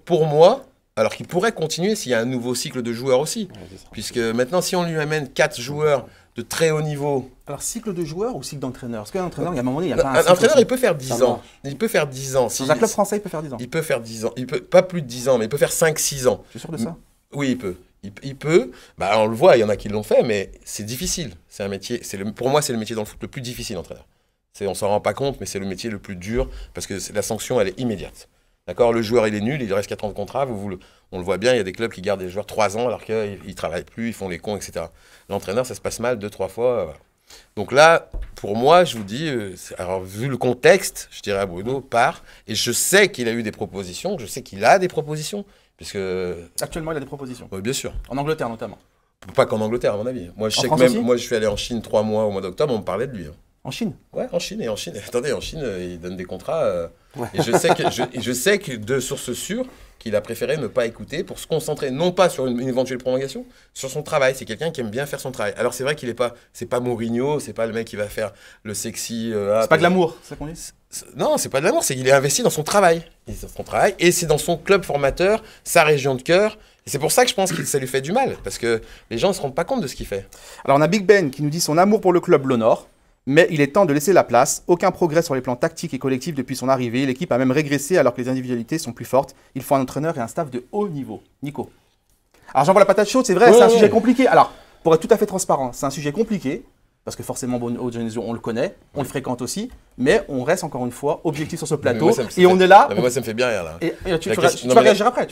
pour moi, alors qu'il pourrait continuer s'il y a un nouveau cycle de joueurs aussi. Ouais, puisque maintenant, si on lui amène 4 joueurs de très haut niveau. Alors, cycle de joueur ou cycle d'entraîneur? Parce qu'un entraîneur, il y a un moment donné, il n'y a pas un cycle. Un entraîneur, il peut faire 10 ans. Il peut faire 10 ans. Dans un club français, il peut faire 10 ans. Il peut faire 10 ans. Il peut, pas plus de 10 ans, mais il peut faire 5-6 ans. Tu es sûr de ça? Oui, il peut. Il peut. On le voit, il y en a qui l'ont fait, mais c'est difficile. C'est un métier. Pour moi, c'est le métier dans le foot le plus difficile, entraîneur. On s'en rend pas compte, mais c'est le métier le plus dur parce que la sanction, elle est immédiate. D'accord, le joueur, il est nul, il reste 4 ans de contrat. On le voit bien, il y a des clubs qui gardent des joueurs 3 ans alors qu'ils ne travaillent plus, ils font les cons, etc. L'entraîneur, ça se passe mal 2-3 fois. Voilà. Donc là, pour moi, je vous dis, alors vu le contexte, je dirais à Bruno, part. Et je sais qu'il a eu des propositions, je sais qu'il a des propositions. Puisque... Actuellement, il a des propositions. Oui, bien sûr. En Angleterre, notamment. Pas qu'en Angleterre, à mon avis. Moi, je sais que même, moi, je suis allé en Chine 3 mois au mois d'octobre, on me parlait de lui. En Chine? Ouais, en Chine. Attendez, en Chine, ils donnent des contrats. Et je sais que de sources sûres qu'il a préféré ne pas écouter pour se concentrer non pas sur une éventuelle prolongation, sur son travail. C'est quelqu'un qui aime bien faire son travail. Alors c'est vrai qu'il est pas, c'est pas Mourinho, c'est pas le mec qui va faire le sexy. C'est pas de l'amour, c'est ça qu'on dit? Non, c'est pas de l'amour, c'est qu'il est investi dans son travail. Et c'est dans son club formateur, sa région de cœur. Et c'est pour ça que je pense que ça lui fait du mal, parce que les gens ne se rendent pas compte de ce qu'il fait. Alors on a Big Ben qui nous dit son amour pour le club l'honore. Mais il est temps de laisser la place. Aucun progrès sur les plans tactiques et collectifs depuis son arrivée. L'équipe a même régressé alors que les individualités sont plus fortes. Il faut un entraîneur et un staff de haut niveau. Nico. Alors j'envoie la patate chaude, c'est vrai, c'est un sujet compliqué. Alors, pour être tout à fait transparent, c'est un sujet compliqué. Parce que forcément, Bruno Genesio, on le connaît, on le fréquente aussi. Mais on reste encore une fois objectif sur ce plateau. Et on est là. Non, mais moi, ça me fait bien rire là. Et tu vas réagir après.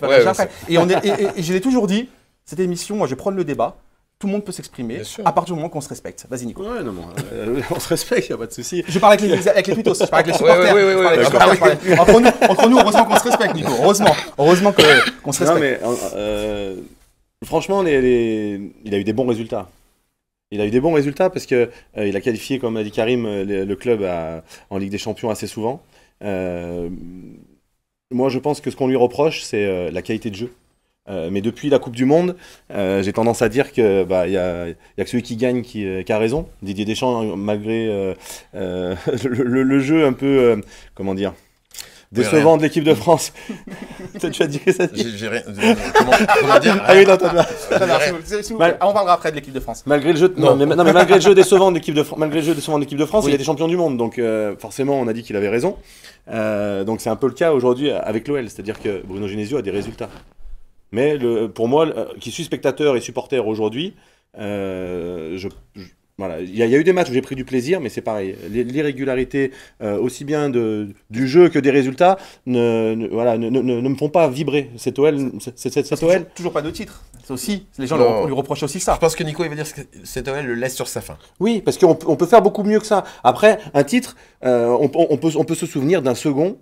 Et je l'ai toujours dit, cette émission, moi je vais prendre le débat. Tout le monde peut s'exprimer à partir du moment qu'on se respecte. Vas-y, Nico. Ouais, non, on se respecte, il n'y a pas de souci. Je parle avec les tweetos, je parle avec les supporters. Entre nous, heureusement qu'on se respecte, Nico. Heureusement qu'on se respecte. Non, mais franchement, il a eu des bons résultats. Il a eu des bons résultats parce qu'il a qualifié, comme a dit Karim, le club en Ligue des Champions assez souvent. Moi, je pense que ce qu'on lui reproche, c'est la qualité de jeu. Mais depuis la Coupe du Monde, j'ai tendance à dire que y a que celui qui gagne qui a raison. Didier Deschamps, malgré le jeu un peu, comment dire, décevant de l'équipe de France. Tu as dit que ça. Comment dire? Ah oui, non, t'as bien. On parlera après de l'équipe de France. Malgré le jeu, mais malgré le jeu décevant de l'équipe de France, oui. Il était champion du monde, donc forcément, on a dit qu'il avait raison. Donc c'est un peu le cas aujourd'hui avec l'OL, c'est-à-dire que Bruno Genesio a des résultats. Mais pour moi, qui suis spectateur et supporter aujourd'hui, voilà, il y a eu des matchs où j'ai pris du plaisir, mais c'est pareil. L'irrégularité, aussi bien du jeu que des résultats, ne me font pas vibrer. Cet OL, toujours pas de titre. C'est aussi, les gens lui reprochent aussi ça. Je pense que Nico, il va dire que cet OL le laisse sur sa faim. Oui, parce qu'on peut faire beaucoup mieux que ça. Après, un titre, on peut se souvenir d'un second.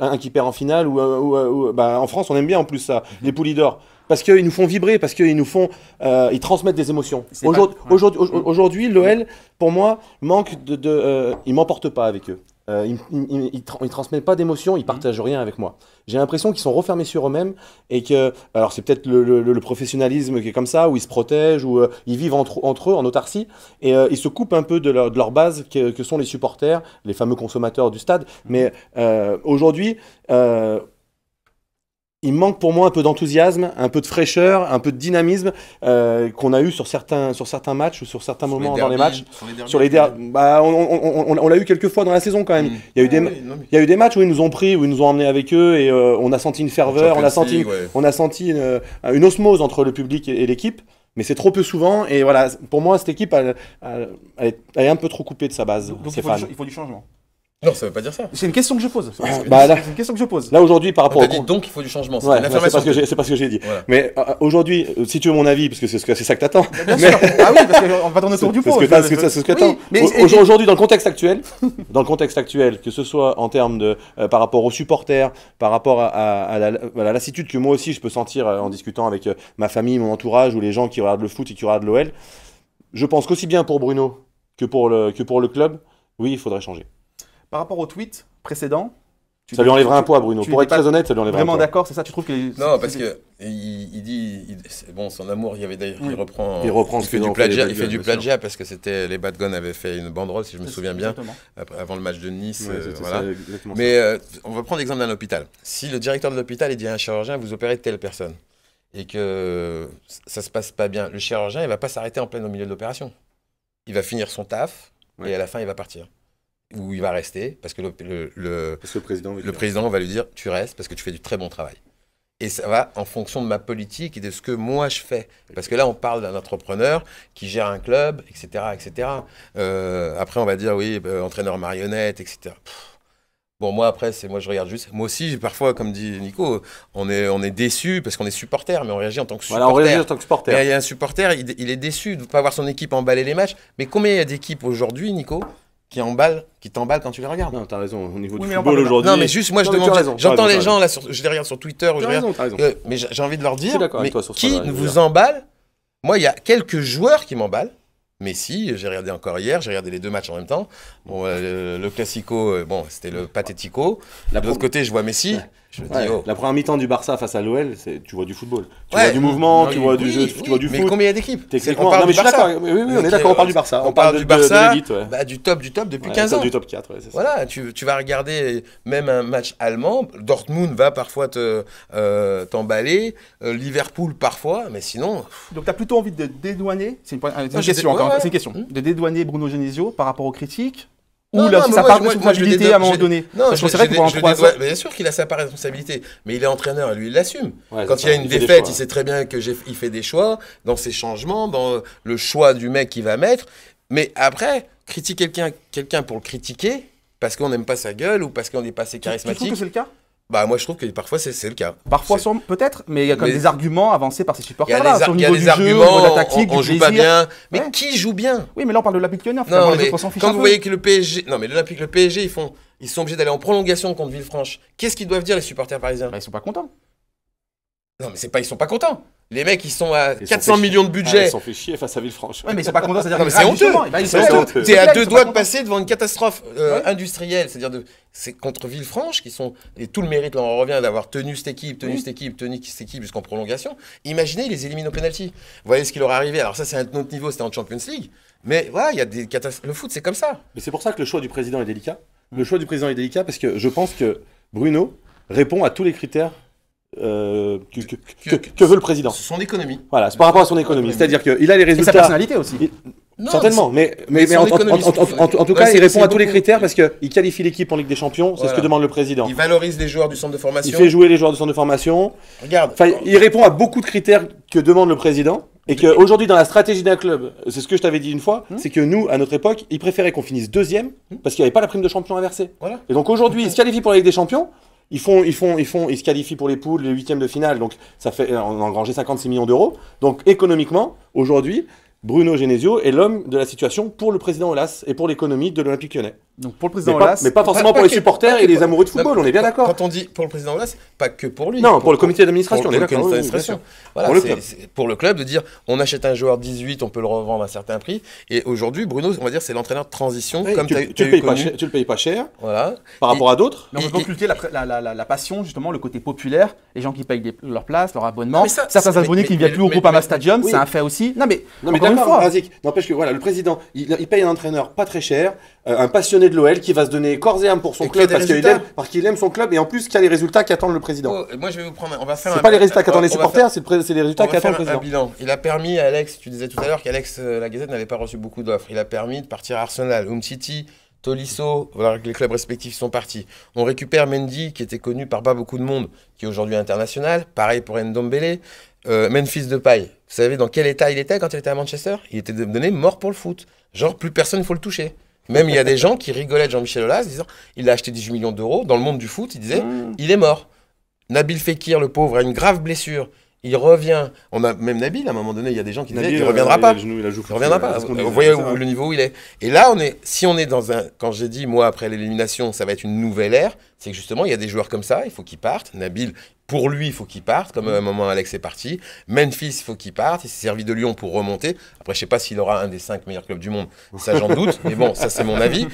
Un qui perd en finale en France on aime bien en plus ça, les poulies d'or, parce qu'ils nous font vibrer, parce qu'ils nous font ils transmettent des émotions. Aujourd'hui l'OL pour moi manque ils m'emportent pas avec eux. Ils transmettent pas d'émotions, ils partagent rien avec moi. J'ai l'impression qu'ils sont refermés sur eux-mêmes et que, alors c'est peut-être le professionnalisme qui est comme ça, où ils se protègent, où ils vivent entre eux en autarcie et ils se coupent un peu de leur base que sont les supporters, les fameux consommateurs du stade. Mais aujourd'hui, il manque pour moi un peu d'enthousiasme, un peu de fraîcheur, un peu de dynamisme qu'on a eu sur certains matchs ou sur certains moments dans les matchs. On l'a eu quelques fois dans la saison quand même. Il y a eu des matchs où ils nous ont pris, où ils nous ont emmenés avec eux et on a senti une ferveur, on a senti une osmose entre le public et l'équipe. Mais c'est trop peu souvent et voilà, pour moi cette équipe elle est un peu trop coupée de sa base. Donc il faut du changement. Non, ça veut pas dire ça. C'est une question que je pose. C'est une question que je pose. Là aujourd'hui par rapport donc il faut du changement. Ouais, c'est pas ce que j'ai dit. Voilà. Mais aujourd'hui, si tu veux mon avis, parce que c'est ça que t'attends. Bien sûr. Ah oui, parce qu'on va tourner autour du pot. C'est ce que t'attends. Aujourd'hui, dans le contexte actuel, que ce soit en termes de par rapport aux supporters, par rapport à la lassitude que moi aussi je peux sentir en discutant avec ma famille, mon entourage ou les gens qui regardent le foot et qui regardent l'OL, je pense qu'aussi bien pour Bruno que pour le club, oui, il faudrait changer. Par rapport au tweet précédent, ça lui enlèvera un poids, Bruno. Pour être très honnête, ça lui enlèvera un poids. Vraiment d'accord, c'est ça, tu trouves que... Non, parce que il dit, c'est bon, son amour, il y avait d'ailleurs, il fait du plagiat parce que c'était les Bad Guns avaient fait une banderole, si je me souviens bien, avant le match de Nice. Voilà. Mais on va prendre l'exemple d'un hôpital. Si le directeur de l'hôpital il dit à un chirurgien, vous opérez telle personne, et que ça se passe pas bien, le chirurgien il va pas s'arrêter en plein au milieu de l'opération. Il va finir son taf et à la fin il va partir. Ou il va rester parce que le président va lui dire tu restes parce que tu fais du très bon travail. Et ça va en fonction de ma politique et de ce que moi je fais. Parce que là, on parle d'un entrepreneur qui gère un club, etc. etc. Après, on va dire oui, entraîneur marionnette, etc. Bon, moi, après, moi, je regarde juste. Moi aussi, parfois, comme dit Nico, on est déçu parce qu'on est supporter, mais on réagit en tant que supporter. Voilà, on réagit en tant que supporter. Et il y a un supporter, il est déçu de ne pas voir son équipe emballer les matchs. Mais combien il y a d'équipes aujourd'hui, Nico, qui t'emballent quand tu les regardes? Non, t'as raison. Au niveau du football aujourd'hui. Non, mais juste, moi, je demande. J'entends les gens, là, je les regarde sur Twitter. Mais j'ai envie de leur dire, mais qui vous emballe? Moi, il y a quelques joueurs qui m'emballent. Messi, j'ai regardé encore hier, j'ai regardé les deux matchs en même temps. Bon, le Classico, bon, c'était le Patético. De l'autre côté, je vois Messi. Je me dis, oh. La première mi-temps du Barça face à l'OL, tu vois du football. Tu vois du mouvement, tu vois du jeu, tu vois du foot. Mais combien il y a d'équipes? Techniquement, non, mais je suis d'accord. Oui, on est d'accord, on parle du Barça. On parle du Barça, du top depuis 15 ans. Du top 4, c'est ça. Voilà, tu vas regarder même un match allemand. Dortmund va parfois t'emballer. Liverpool parfois, mais sinon. Donc tu as plutôt envie de dédouaner, c'est une question encore, c'est une question, de dédouaner Bruno Genesio par rapport aux critiques? Ou là, sa part de responsabilité à un moment donné. Non, bien sûr qu'il a sa part de responsabilité, mais il est entraîneur, lui, il l'assume. Quand il y a une défaite, il sait très bien qu'il fait des choix dans ses changements, dans le choix du mec qu'il va mettre. Mais après, critiquer quelqu'un pour le critiquer, parce qu'on n'aime pas sa gueule ou parce qu'on n'est pas assez charismatique. Tu trouves que c'est le cas? Bah moi je trouve que parfois c'est le cas. Parfois peut-être, mais il y a quand même des arguments avancés par ces supporters-là. Il y a des arguments, la tactique, on joue pas bien. Mais qui joue bien? Oui, mais là on parle de l'Olympique Lyonnais. Non, mais quand vous voyez que le PSG, le PSG, ils sont obligés d'aller en prolongation contre Villefranche. Qu'est-ce qu'ils doivent dire les supporters parisiens? Ils sont pas contents. Non, mais ils sont pas contents. Les mecs, ils sont à 400 millions de budget. Ils sont fait chier face à Villefranche. Ouais, mais ils sont pas contents, c'est-à-dire que c'est honteux. T'es à deux doigts de passer devant une catastrophe industrielle. C'est-à-dire c'est contre Villefranche et tout le mérite, là, on revient d'avoir tenu cette équipe jusqu'en prolongation. Imaginez, ils les éliminent au penalty. Vous voyez ce qui leur est arrivé. Alors ça, c'est un autre niveau, c'était en Champions League. Mais voilà, il y a des catastrophes. Le foot, c'est comme ça. Mais c'est pour ça que le choix du président est délicat. Le choix du président est délicat parce que je pense que Bruno répond à tous les critères que veut le président. Son économie. Voilà, c'est par rapport à son économie. C'est-à-dire qu'il a les résultats. Et sa personnalité aussi. Certainement, mais en tout cas, il répond à tous les critères parce qu'il qualifie l'équipe en Ligue des Champions, c'est ce que demande le président. Il valorise les joueurs du centre de formation. Il fait jouer les joueurs du centre de formation. Regarde. Il répond à beaucoup de critères que demande le président. Et qu'aujourd'hui, dans la stratégie d'un club, c'est ce que je t'avais dit une fois, c'est que nous, à notre époque, ils préféraient qu'on finisse deuxième parce qu'il n'y avait pas la prime de champion à verser. Voilà. Et donc aujourd'hui, ils se qualifient pour la Ligue des Champions. Ils se qualifient pour les poules, les huitièmes de finale, donc ça fait, on a engrangé 56 millions d'euros. Donc économiquement, aujourd'hui, Bruno Genesio est l'homme de la situation pour le président Aulas et pour l'économie de l'Olympique Lyonnais. Donc pour le président Aulas, mais pas forcément pour les supporters et les amoureux de football, on est bien d'accord. Quand on dit pour le président Aulas, pas que pour lui. Non, pour le comité d'administration, on est d'accord. Voilà, pour le club de dire on achète un joueur 18, on peut le revendre à un certain prix. Et aujourd'hui, Bruno, on va dire c'est l'entraîneur de transition. Comme tu le payes pas cher. Voilà. Par rapport à d'autres. Mais on peut occulter la passion, justement, le côté populaire, les gens qui payent leur place, leur abonnement. Certains abonnés qui ne viennent plus au Groupama Stadium, c'est un fait aussi. Non mais d'accord, Razik. N'empêche que voilà, le président, il paye un entraîneur pas très cher, un passionné de l'OL qui va se donner corps et âme pour son club parce qu'il aime son club et en plus qu'il y a les résultats qu'attend le président. Moi, je vais vous prendre. On va faire. C'est pas les résultats qu'attendent les supporters, c'est les résultats qu'attend le président. Un bilan. Il a permis à Alex. Tu disais tout à l'heure qu'Alex la Gazette n'avait pas reçu beaucoup d'offres. Il a permis de partir à Arsenal, Umtiti, Tolisso, voilà, les clubs respectifs sont partis. On récupère Mendy, qui était connu par pas beaucoup de monde, qui est aujourd'hui international. Pareil pour Ndombele. Memphis Depay. Vous savez dans quel état il était quand il était à Manchester? Il était donné mort pour le foot. Genre, plus personne ne faut le toucher. Même il y a des gens qui rigolaient de Jean-Michel Aulas, disant il a acheté 18 millions d'euros. Dans le monde du foot, ils disaient il est mort. Nabil Fekir, le pauvre, a une grave blessure. Il revient. On a même Nabil, à un moment donné, il y a des gens qui disaient qu'il ne reviendra pas. Il ne reviendra pas. Vous voyez le niveau où il est. Et là, si on est dans un. Quand j'ai dit, moi, après l'élimination, ça va être une nouvelle ère, c'est que justement, il y a des joueurs comme ça, il faut qu'ils partent. Nabil, pour lui, il faut qu'il parte, comme à un moment Alex est parti. Memphis, il faut qu'il parte. Il s'est servi de Lyon pour remonter. Après, je ne sais pas s'il aura un des 5 meilleurs clubs du monde. Ça, j'en doute. Mais bon, ça, c'est mon avis.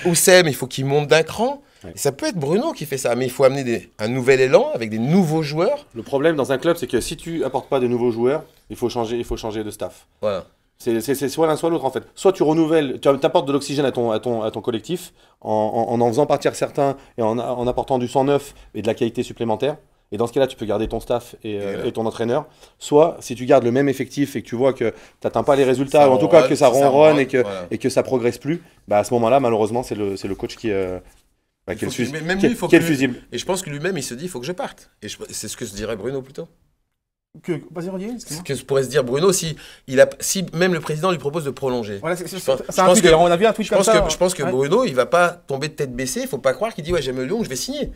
Oussem, il faut qu'il monte d'un cran. Ouais. Ça peut être Bruno qui fait ça, mais il faut amener un nouvel élan avec des nouveaux joueurs. Le problème dans un club, c'est que si tu apportes pas de nouveaux joueurs, il faut changer de staff. Voilà. C'est soit l'un soit l'autre en fait. Soit tu renouvelles, tu apportes de l'oxygène à ton collectif en faisant partir certains et en apportant du sang neuf et de la qualité supplémentaire. Et dans ce cas-là, tu peux garder ton staff et ton entraîneur. Soit, si tu gardes le même effectif et que tu vois que tu n'atteins pas les résultats, ou en tout cas que ça ronronne et que ça progresse plus, bah à ce moment-là, malheureusement, c'est le coach qui est le fusible. Et je pense que lui-même, il se dit, il faut que je parte. Et c'est ce que se dirait Bruno plutôt. Vas-y, Rodier, ce que pourrait se dire Bruno si même le président lui propose de prolonger. Voilà, on a vu un tweet comme ça. Je pense que Bruno, il va pas tomber de tête baissée. Il faut pas croire qu'il dit ouais j'aime Lyon, je vais signer.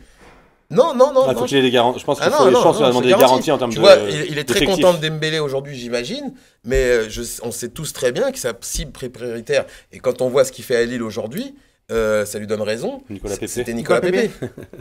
Non. Il faut qu'il ait des garanties. Je pense qu'il faut demander des garanties en termes tu vois, il est très content de Dembélé aujourd'hui, j'imagine. Mais on sait tous très bien que sa cible prioritaire. Et quand on voit ce qu'il fait à Lille aujourd'hui. Ça lui donne raison. C'était Nicolas Pepe.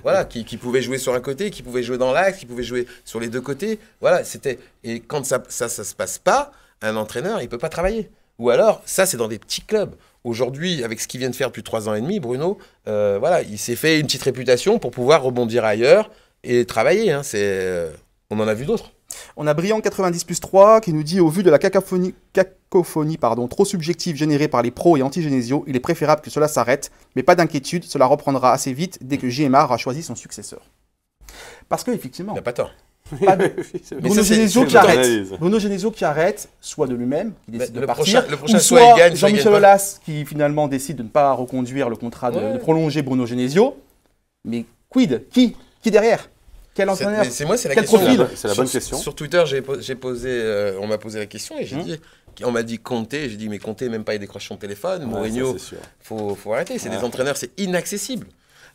Voilà, qui pouvait jouer sur un côté, qui pouvait jouer dans l'axe, qui pouvait jouer sur les deux côtés. Voilà, c'était. Et quand ça se passe pas, un entraîneur, il peut pas travailler. Ou alors, ça, c'est dans des petits clubs. Aujourd'hui, avec ce qu'il vient de faire depuis 3 ans et demi, Bruno, voilà, il s'est fait une petite réputation pour pouvoir rebondir ailleurs et travailler. Hein. On en a vu d'autres. On a Briand 90+3 qui nous dit au vu de la cacophonie trop subjective générée par les pros et anti-Genesio, il est préférable que cela s'arrête, mais pas d'inquiétude, cela reprendra assez vite dès que JMA aura choisi son successeur. Parce que effectivement, il n'a pas tort. Bruno Genesio qui arrête, soit de lui-même, qui décide de partir, le prochain ou soit Jean-Michel Aulas qui finalement décide de ne pas reconduire le contrat de prolonger Bruno Genesio. Mais quid? Qui derrière? Quel entraîneur? C'est la question. C'est la bonne question. Sur Twitter, on m'a posé la question et j'ai dit, on m'a dit Conte, j'ai dit mais Conte même pas il décroche son téléphone. Mourinho, faut arrêter. C'est des entraîneurs, c'est inaccessible.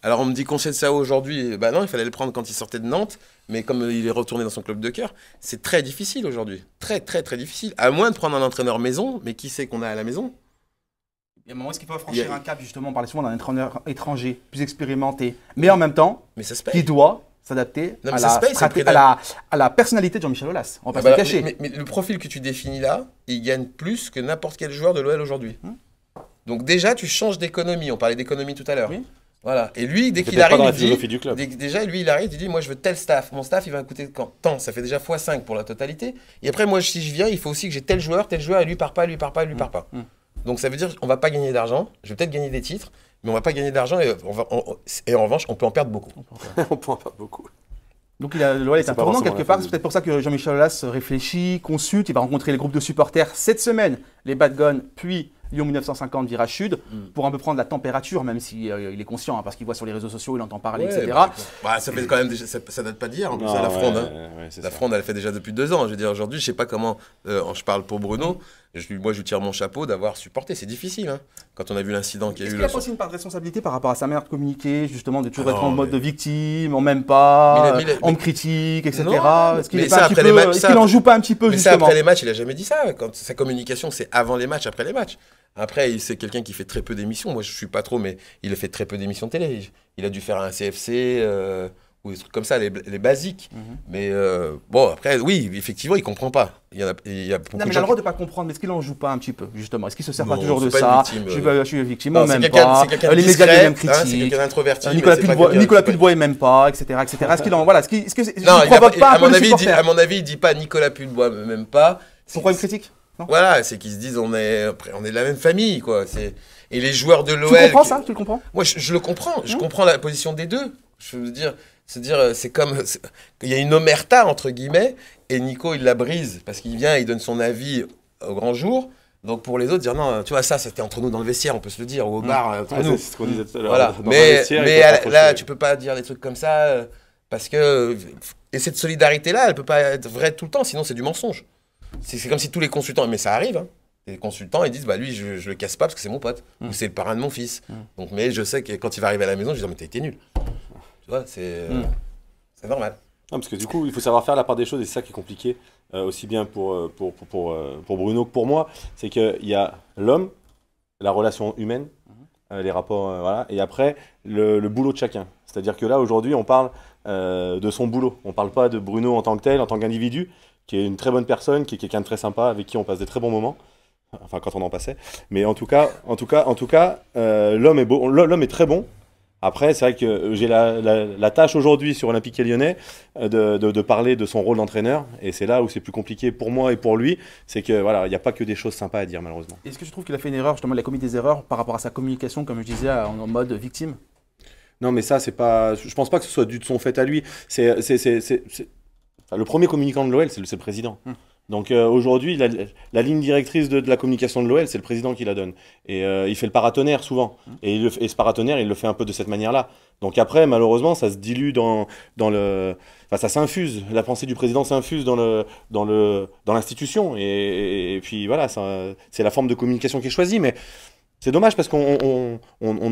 Alors on me dit Conceição aujourd'hui, bah non, il fallait le prendre quand il sortait de Nantes, mais comme il est retourné dans son club de cœur, c'est très difficile aujourd'hui, très très très difficile. À moins de prendre un entraîneur maison, mais qui sait qu'on a à la maison? Il y a un moment où est-ce qu'il peut franchir un cap justement, on parlait souvent d'un entraîneur étranger, plus expérimenté, mais en même temps, qui doit s'adapter à la personnalité de Jean-Michel Aulas. On va pas se le cacher. Mais le profil que tu définis là, il gagne plus que n'importe quel joueur de l'OL aujourd'hui. Donc déjà, tu changes d'économie. On parlait d'économie tout à l'heure. Oui. Voilà. Et lui, dès qu'il arrive, il arrive, il dit moi je veux tel staff. Mon staff, il va me coûter tant. Ça fait déjà x5 pour la totalité. Et après, moi, si je viens, il faut aussi que j'ai tel joueur, et lui part pas. Donc ça veut dire qu'on va pas gagner d'argent. Je vais peut-être gagner des titres. Mais on ne va pas gagner d'argent et en revanche, on peut en perdre beaucoup. On peut en perdre beaucoup. Donc l'OL est un tournant quelque part. C'est peut-être pour ça que Jean-Michel Aulas réfléchit, consulte. Il va rencontrer les groupes de supporters cette semaine, les Bad Guns, puis Lyon 1950 virage sud, pour un peu prendre la température, même si il est conscient, parce qu'il voit sur les réseaux sociaux, il entend parler, etc. Ça fait quand même ça date pas d'hier. En plus, la Fronde. La Fronde, elle fait déjà depuis 2 ans. Je veux dire, aujourd'hui, je sais pas comment. Je parle pour Bruno. Moi, je lui tire mon chapeau d'avoir supporté. C'est difficile, hein, quand on a vu l'incident qu'il y a eu. Est-ce qu'il a aussi une part de responsabilité par rapport à sa manière de communiquer, justement, de toujours être en mode de victime, on m'aime pas, on me critique, etc. Est-ce qu'il en joue pas un petit peu, justement? Mais ça, après les matchs, il a jamais dit ça. Quand sa communication, c'est avant les matchs, après les matchs. Après, c'est quelqu'un qui fait très peu d'émissions. Moi, je suis pas trop, mais il a fait très peu d'émissions télé. Il a dû faire un CFC ou des trucs comme ça, les basiques. Mais bon, après, oui, effectivement, il comprend pas. Il y a beaucoup mais il a le droit de pas comprendre. Mais est-ce qu'il en joue pas un petit peu, justement? Est-ce qu'il se sert pas toujours de ça? Je suis victime, même pas. Les médias même critiquent. C'est quelqu'un d'introverti. Nicolas Pudebois, même pas, etc. Est-ce qu'il en voilà? Est-ce que provoque pas un peu les supporters? À mon avis, il dit pas Nicolas Pudebois, même pas. Pourquoi il critique? Non. Voilà, c'est qu'ils se disent on est de la même famille, quoi. Et les joueurs de l'OL. Tu comprends ça? Tu le comprends? Moi, je le comprends. Je comprends la position des deux. Je veux dire, c'est comme il y a une omerta entre guillemets, et Nico il la brise parce qu'il vient, il donne son avis au grand jour. Donc pour les autres, dire non, tu vois, ça c'était entre nous dans le vestiaire, on peut se le dire, ou au bar, entre nous. C'est ce qu'on disait tout à l'heure. Voilà. Mais là, tu peux pas dire des trucs comme ça parce que. Et cette solidarité-là, elle peut pas être vraie tout le temps, sinon c'est du mensonge. C'est comme si tous les consultants, mais ça arrive, hein. Les consultants, ils disent, bah lui, je le casse pas parce que c'est mon pote, ou c'est le parrain de mon fils. Donc, mais je sais que quand il va arriver à la maison, je vais dire, mais t'as été nul. Tu vois, c'est normal. Non, parce que du coup, il faut savoir faire la part des choses, et c'est ça qui est compliqué, aussi bien pour Bruno que pour moi. C'est qu'il y a l'homme, la relation humaine, les rapports, voilà, et après, le boulot de chacun. C'est-à-dire que là, aujourd'hui, on parle de son boulot. On ne parle pas de Bruno en tant que tel, en tant qu'individu, qui est une très bonne personne, qui est quelqu'un de très sympa, avec qui on passe des très bons moments. Enfin, quand on en passait. Mais en tout cas, l'homme est beau, l'homme est très bon. Après, c'est vrai que j'ai la tâche aujourd'hui sur Olympique Lyonnais de parler de son rôle d'entraîneur. Et c'est là où c'est plus compliqué pour moi et pour lui. C'est que voilà, il n'y a pas que des choses sympas à dire, malheureusement. Est-ce que tu trouves qu'il a fait une erreur, justement, il a commis des erreurs par rapport à sa communication, comme je disais, en mode victime? Non, mais ça, c'est pas. Je pense pas que ce soit dû de son fait à lui. Enfin, le premier communicant de l'OL, c'est le président. Donc aujourd'hui, la ligne directrice de la communication de l'OL, c'est le président qui la donne. Et il fait le paratonnerre souvent. Et ce paratonnerre, il le fait un peu de cette manière-là. Donc après, malheureusement, ça se dilue dans le... Enfin, ça s'infuse. La pensée du président s'infuse dans l'institution. Et puis voilà, c'est la forme de communication qui est choisie. Mais c'est dommage parce qu'on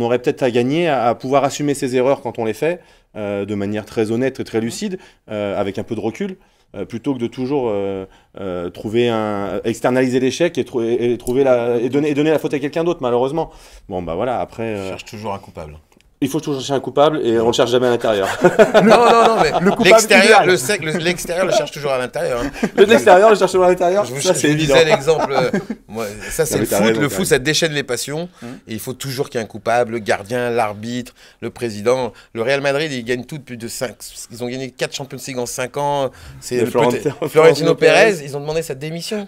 aurait peut-être à gagner à pouvoir assumer ses erreurs quand on les fait, de manière très honnête et très lucide, avec un peu de recul. Plutôt que de toujours externaliser l'échec et donner la faute à quelqu'un d'autre, malheureusement. Bon, bah voilà, après... On cherche toujours un coupable. Il faut toujours chercher un coupable et on le cherche jamais à l'intérieur. Non, mais l'extérieur, l'extérieur le cherche toujours à l'intérieur. Hein. L'extérieur le cherche toujours à l'intérieur. Je vous disais l'exemple. Ça, c'est le foot. Le foot, ça déchaîne les passions. Et il faut toujours qu'il y ait un coupable, le gardien, l'arbitre, le président. Le Real Madrid, ils gagnent tous plus de 5. Ils ont gagné 4 Champions League en 5 ans. C'est Florentino Pérez. Ils ont demandé sa démission.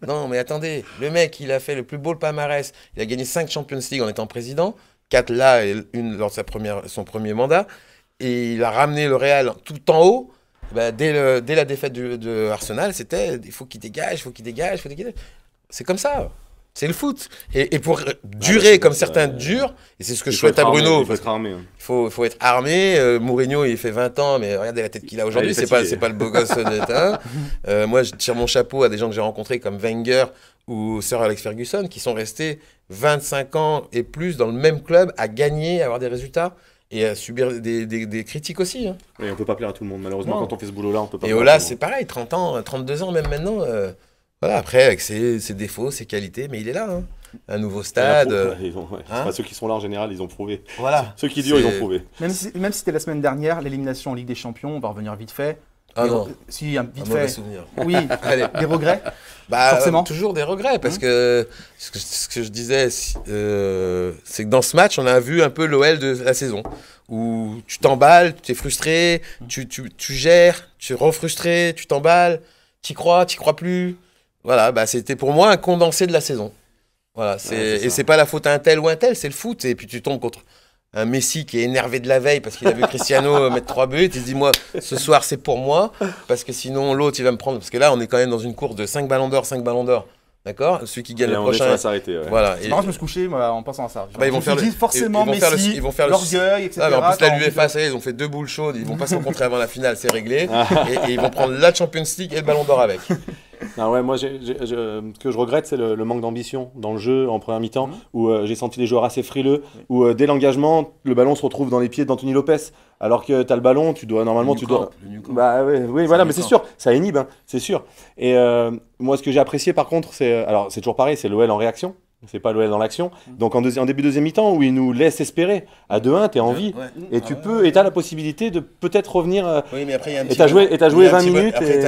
Non, mais attendez. Le mec, il a fait le plus beau palmarès. Il a gagné 5 Champions League en étant président. 4 là et une lors de son premier mandat, et il a ramené le Real tout en haut. Bah, dès la défaite de Arsenal, c'était il faut qu'il dégage. C'est comme ça, c'est le foot. Et pour durer comme certains durent, et c'est ce que je souhaite à Bruno, il faut être armé. Il faut être armé. Mourinho, il fait 20 ans, mais regardez la tête qu'il a aujourd'hui, c'est pas le beau gosse d'État. Moi, je tire mon chapeau à des gens que j'ai rencontrés comme Wenger ou Sir Alex Ferguson, qui sont restés 25 ans et plus dans le même club, à gagner, à avoir des résultats et à subir des critiques aussi. Hein. Oui, on peut pas plaire à tout le monde, malheureusement, non. Quand on fait ce boulot-là, on peut pas. Et Ola, c'est pareil, 30 ans, 32 ans même maintenant. Voilà, après, avec ses défauts, ses qualités, mais il est là. Hein. Un nouveau stade. Enfin, ceux qui sont là, en général, ils ont prouvé. Voilà. Ceux qui durent, ils ont prouvé. Même si c'était la semaine dernière, l'élimination en Ligue des Champions, on va revenir vite fait. Ah non. Si, vite fait. Mauvais souvenir. Oui, des regrets. Forcément. Toujours des regrets, parce que ce que je disais, c'est que dans ce match, on a vu un peu l'OL de la saison, où tu t'emballes, tu es frustré, tu gères, tu es refrustré, tu t'emballes, tu y crois plus. Voilà, c'était pour moi un condensé de la saison. Voilà, et c'est pas la faute à un tel ou un tel, c'est le foot. Et puis tu tombes contre un Messi qui est énervé de la veille parce qu'il a vu Cristiano mettre 3 buts. Il se dit, moi, ce soir, c'est pour moi. Parce que sinon, l'autre, il va me prendre. Parce que là, on est quand même dans une course de 5 ballons d'or. D'accord. Celui qui gagne le prochain. Ça va s'arrêter. Ouais. Voilà. C'est marrant, je me suis couché en pensant à ça. Ils vont faire forcément Messi, l'orgueil, etc. Ah, en plus, la l'UEFA, ça y est, ils ont fait 2 boules chaudes. Ils vont pas se rencontrer avant la finale, c'est réglé. et ils vont prendre la Champions League et le ballon d'or avec. Non, ouais, moi, ce que je regrette, c'est le manque d'ambition dans le jeu en première mi-temps, où j'ai senti les joueurs assez frileux, où dès l'engagement, le ballon se retrouve dans les pieds d'Anthony Lopez, alors que tu as le ballon, Oui, voilà, mais c'est sûr, ça inhibe, hein, c'est sûr. Et moi, ce que j'ai apprécié, par contre, c'est toujours pareil, c'est l'OL en réaction. C'est pas l'OL dans l'action. Donc en début de deuxième mi-temps, où il nous laisse espérer. À 2-1, t'es en vie. Et t'as la possibilité de peut-être revenir. Oui, mais après, il y a un petit t'as joué 20 minutes. Après,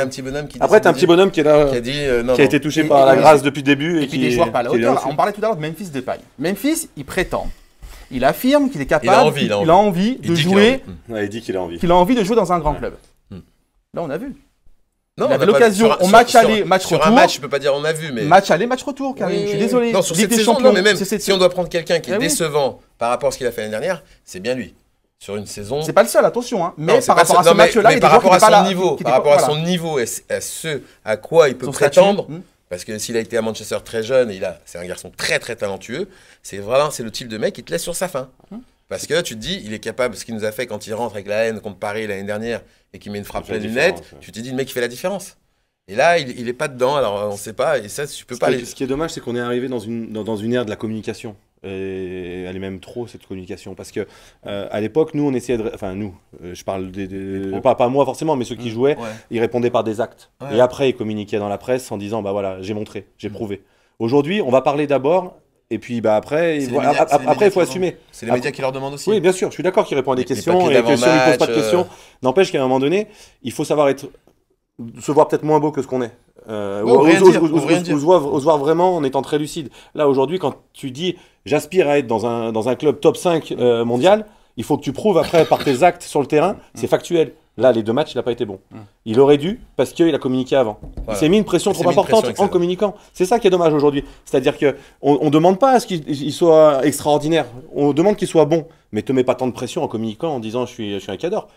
t'as un petit bonhomme qui est là. Qui a été touché par la grâce depuis le début. Et puis des joueurs pas à la hauteur. On parlait tout à l'heure de Memphis Depay. Memphis, il prétend. Il affirme qu'il est capable. Il a envie de jouer. Il dit qu'il a envie. Qu'il a envie de jouer dans un grand club. Là, on a vu. Non, il on avait a pas- l'occasion sur un- au sur- match sur- aller, match Sur retour. un match, je peux pas dire on a vu, mais. Match aller, match retour, Karim. Oui, Je suis oui, désolé. oui. Non, sur Ligue cette des saison, Champions, non, mais même c'est- si on doit prendre quelqu'un qui est Eh oui. décevant par rapport à ce qu'il a fait l'année dernière, c'est bien lui. Sur une saison. C'est pas le seul, attention. Hein. Mais Non, c'est par pas rapport à ça. ce Non, mais- match-là, mais il y a par des rapport joueurs à qui étaient son pas là, niveau, qui par étaient rapport pas- à voilà. son niveau et à ce à quoi il peut Son statut. prétendre. Mmh. Parce que s'il a été à Manchester très jeune, c'est un garçon très très talentueux. C'est le type de mec qui te laisse sur sa faim. Parce que tu te dis, il est capable, ce qu'il nous a fait quand il rentre avec la haine contre Paris l'année dernière et qu'il met une frappe Il fait pleine la lunette, différence, ouais. tu te dis, le mec il fait la différence. Et là, il est pas dedans, alors on sait pas, et ça, tu peux pas aller. Ce qui est dommage, c'est qu'on est arrivé dans une ère de la communication. Et elle est même trop, cette communication. Parce que à l'époque, nous, on essayait de. Enfin, nous, je parle pas moi forcément, mais ceux qui jouaient, Ouais. ils répondaient par des actes. Ouais. Et après, ils communiquaient dans la presse en disant bah voilà, j'ai montré, j'ai prouvé. Aujourd'hui, on va parler d'abord. Et puis bah, après, C'est il les médias- c'est les médias il faut qui assumer. C'est les médias qui leur demandent aussi. Oui, bien sûr, je suis d'accord qu'il répond à des Les questions papiers et que si on ne pose pas de d'avant-match, questions, n'empêche qu'à un moment donné, il faut savoir se voir peut-être moins beau que ce qu'on est. Ou rien dire, ou rien dire. Se voir vraiment en étant très lucide. Là, aujourd'hui, quand tu dis j'aspire à être dans un club top 5 mondial, il faut que tu prouves après par tes actes sur le terrain, c'est factuel. Là, les 2 matchs, il n'a pas été bon. Il aurait dû, parce qu'il a communiqué avant. Voilà. Il s'est mis une pression Il s'est trop mis une pression importante en excellente. communiquant. C'est ça qui est dommage aujourd'hui. C'est-à-dire qu'on ne demande pas à ce qu'il soit extraordinaire. On demande qu'il soit bon. Mais te mets pas tant de pression en communiquant en disant je suis un cadre.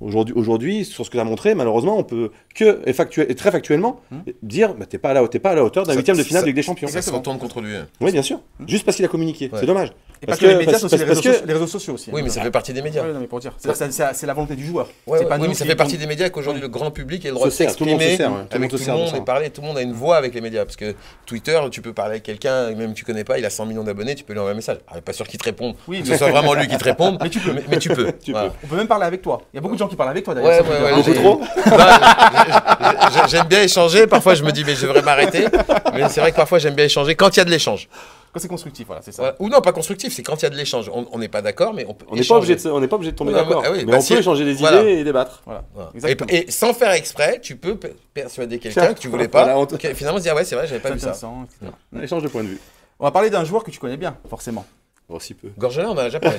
Aujourd'hui, sur ce que tu as montré, malheureusement, on peut et très factuellement dire bah, t'es pas à la hauteur d'un Ça- 8e de finale ça- de Ligue des Champions. Ça se retourne contre lui. Oui, bien sûr. Juste parce qu'il a communiqué. Ouais. C'est dommage. Et pas que les médias, c'est aussi les réseaux sociaux aussi. Oui, mais ça fait partie des médias. Ouais, non, mais pour dire. C'est la volonté du joueur. Ouais, C'est pas oui, nous mais ça qui- fait partie des médias qu'aujourd'hui le grand public ait le droit de Se sert, tout le monde se s'exprimer sert, ouais. Tout le avec monde se tout le sert de monde ça. et parler. Tout le monde a une voix avec les médias. Parce que Twitter, tu peux parler avec quelqu'un, et même tu connais pas, il a 100 millions d'abonnés, tu peux lui envoyer un message. Alors, pas sûr qu'il te réponde, Oui, que ce soit vraiment lui qui te réponde, Mais tu peux. mais tu peux. Tu Voilà. On peut même parler avec toi. Il y a beaucoup de gens qui parlent avec toi Ouais, d'ailleurs. ouais, sur ouais, Twitter. Beaucoup j'ai- trop. Non, j'aime bien échanger. Parfois, je me dis, mais je devrais m'arrêter. Mais c'est vrai que parfois, j'aime bien échanger quand il y a de l'échange. Quand c'est constructif, voilà, c'est ça. Voilà. Ou non, pas constructif, c'est quand il y a de l'échange. On n'est pas d'accord, mais on peut On n'est pas échanger. obligé de tomber Non, d'accord. ah oui, Mais bah, on si- peut échanger des voilà. idées et débattre. Voilà. Voilà. Exactement. Et sans faire exprès, tu peux persuader quelqu'un que tu voulais pas. Voilà, on te- que finalement, se dire, ouais, c'est vrai, j'avais pas C'est vu ça. intéressant, etc. Un échange de points de vue. On va parler d'un joueur que tu connais bien, forcément. Aussi peu. Gorgelin, on en a déjà parlé.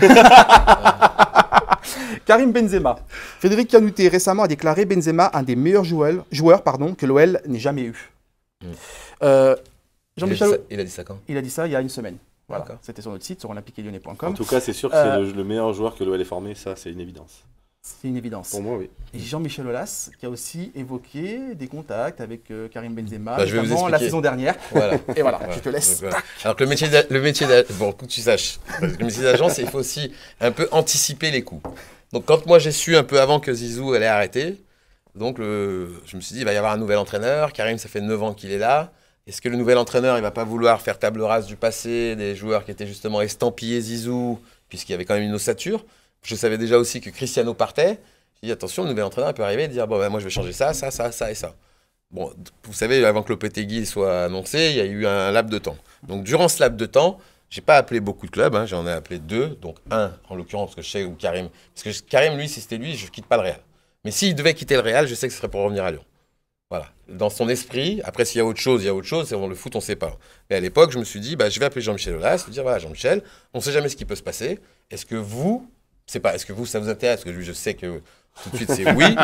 Karim Benzema. Frédéric Canouté récemment a déclaré Benzema un des meilleurs joueurs que l'OL n'ait jamais eu. Jean-Michel, Il a dit ça quand il a dit ça il y a une semaine. Voilà, D'accord. c'était sur notre site, sur En olympiqueelyonnais.com. tout cas, c'est sûr que c'est le meilleur joueur que l'OL ait formé, ça, c'est une évidence. C'est une évidence. Pour moi, oui. Et Jean-Michel Aulas qui a aussi évoqué des contacts avec Karim Benzema, Bah, je vais vous notamment la expliquer. saison dernière. Voilà. Et voilà, Voilà. je te laisse. Donc, voilà. Alors que le métier bon, que tu saches, le métier d'agent, c'est il faut aussi un peu anticiper les coups. Donc quand moi j'ai su un peu avant que Zizou allait arrêter, donc je me suis dit il va y avoir un nouvel entraîneur. Karim, ça fait 9 ans qu'il est là. Est-ce que le nouvel entraîneur, il va pas vouloir faire table rase du passé, des joueurs qui étaient justement estampillés Zizou, puisqu'il y avait quand même une ossature. Je savais déjà aussi que Cristiano partait. J'ai dit attention, le nouvel entraîneur il peut arriver et dire bon ben moi je vais changer ça et ça. Bon, vous savez, avant que Lopetegui soit annoncé, il y a eu un laps de temps. Donc durant ce laps de temps, j'ai pas appelé beaucoup de clubs, hein, j'en ai appelé 2, donc un en l'occurrence parce que je sais où Karim, parce que Karim lui si c'était lui, je quitte pas le Real. Mais s'il devait quitter le Real, je sais que ce serait pour revenir à Lyon. Voilà, dans son esprit. Après, s'il y a autre chose, il y a autre chose. C'est le foot, on ne sait pas. Mais à l'époque, je me suis dit, bah, je vais appeler Jean-Michel Aulas, lui dire, voilà, Jean-Michel, on ne sait jamais ce qui peut se passer. Est-ce que vous, est-ce que vous, ça vous intéresse? Parce que lui, je sais que tout de suite, c'est oui.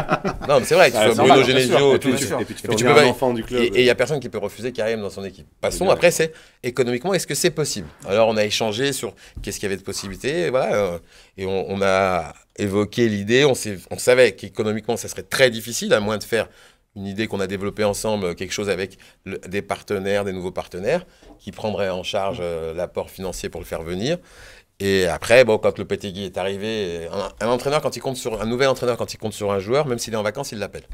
Non, mais c'est vrai, que ce soit c'est Bruno normal, bien Genesio, sûr. tout. Bien sûr. Et puis tu Et fais tu venir peux un pas- enfant du club. Et il n'y a personne qui peut refuser Karim dans son équipe. Passons, bien. après, c'est économiquement, est-ce que c'est possible? Alors, on a échangé sur qu'est-ce qu'il y avait de possibilités, et voilà, et on a évoqué l'idée, on savait qu'économiquement, ça serait très difficile, à moins de faire une idée qu'on a développée ensemble, quelque chose avec des partenaires, des nouveaux partenaires, qui prendraient en charge l'apport financier pour le faire venir. Et après, bon, quand Lopetegui est arrivé, un entraîneur, un nouvel entraîneur, quand il compte sur un joueur, même s'il est en vacances, il l'appelle.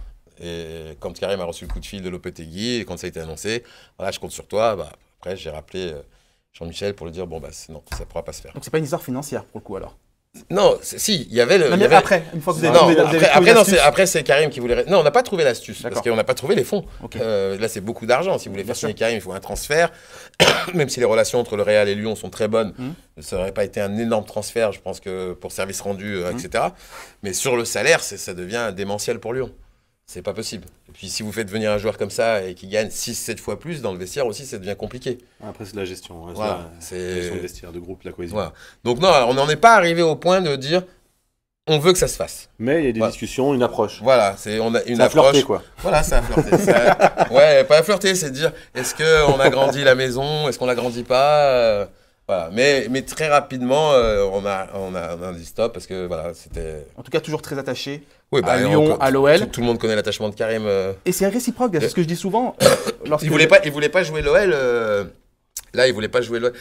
Et quand Karim a reçu le coup de fil de Lopetegui, et quand ça a été annoncé, voilà, je compte sur toi, bah, après, j'ai rappelé Jean-Michel pour lui dire, bon, bah, non, ça ne pourra pas se faire. Donc c'est pas une histoire financière pour le coup alors. Non, si, il y avait le. Non, il y mais avait- après, une fois que vous avez Non, trouvé, vous avez après, trouvé non, l'astuce. après, c'est Karim qui voulait. Non, on n'a pas trouvé l'astuce. Parce D'accord. qu'on n'a pas trouvé les fonds. Ok. Là, c'est beaucoup d'argent. Si vous voulez Bien faire signer Karim, il faut un transfert. Même si les relations entre le Real et Lyon sont très bonnes, ça n'aurait pas été un énorme transfert, je pense, que pour service rendu, etc. Mais sur le salaire, ça devient démentiel pour Lyon. C'est pas possible. Et puis, si vous faites venir un joueur comme ça et qui gagne 6-7 fois plus, dans le vestiaire aussi, ça devient compliqué. Après, c'est de la gestion. Hein, Voilà, c'est la gestion de vestiaire, de groupe, la cohésion. Voilà. Donc, non, alors, on n'en est pas arrivé au point de dire on veut que ça se fasse. Mais il y a des Voilà. discussions, une approche. Voilà, on a une Ça a approche. flirté, quoi. Voilà, ça a flirté. Ouais, pas à flirter, c'est de dire est-ce qu'on agrandit la maison, est-ce qu'on l'agrandit pas voilà. Mais très rapidement, on a dit stop parce que voilà, c'était. En tout cas, toujours très attaché Oui, à Lyon, à l'OL. Tout le monde connaît l'attachement de Karim. Et c'est réciproque, c'est ce que je dis souvent. Il voulait pas jouer l'OL. Là, il voulait pas jouer l'OL.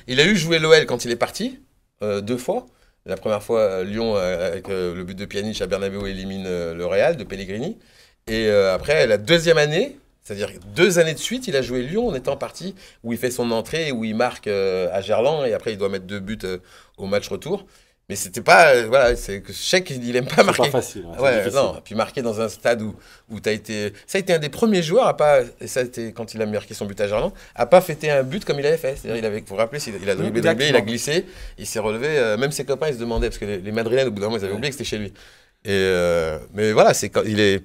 Il a eu joué l'OL quand il est parti, 2 fois. La première fois, Lyon, avec le but de Pjanic à Bernabéu, élimine le Real de Pellegrini. Et après, la deuxième année, c'est-à-dire 2 années de suite, il a joué Lyon en étant parti, où il fait son entrée, où il marque à Gerland, et après, il doit mettre 2 buts au match retour. Mais c'était pas. Voilà, c'est que je sais qu'il aime pas marquer. C'est pas facile. Ouais, difficile. non. Puis marquer dans un stade où tu as été. Ça a été un des premiers joueurs à pas. Et ça a été quand il a marqué son but à Gerland, à pas fêter un but comme il avait fait. C'est-à-dire, vous vous rappelez, il a dribblé, il a glissé, il s'est relevé. Même ses copains, ils se demandaient, parce que les Madrilènes, au bout d'un moment, ils avaient oublié que c'était chez lui. Mais voilà, c'est quand il est.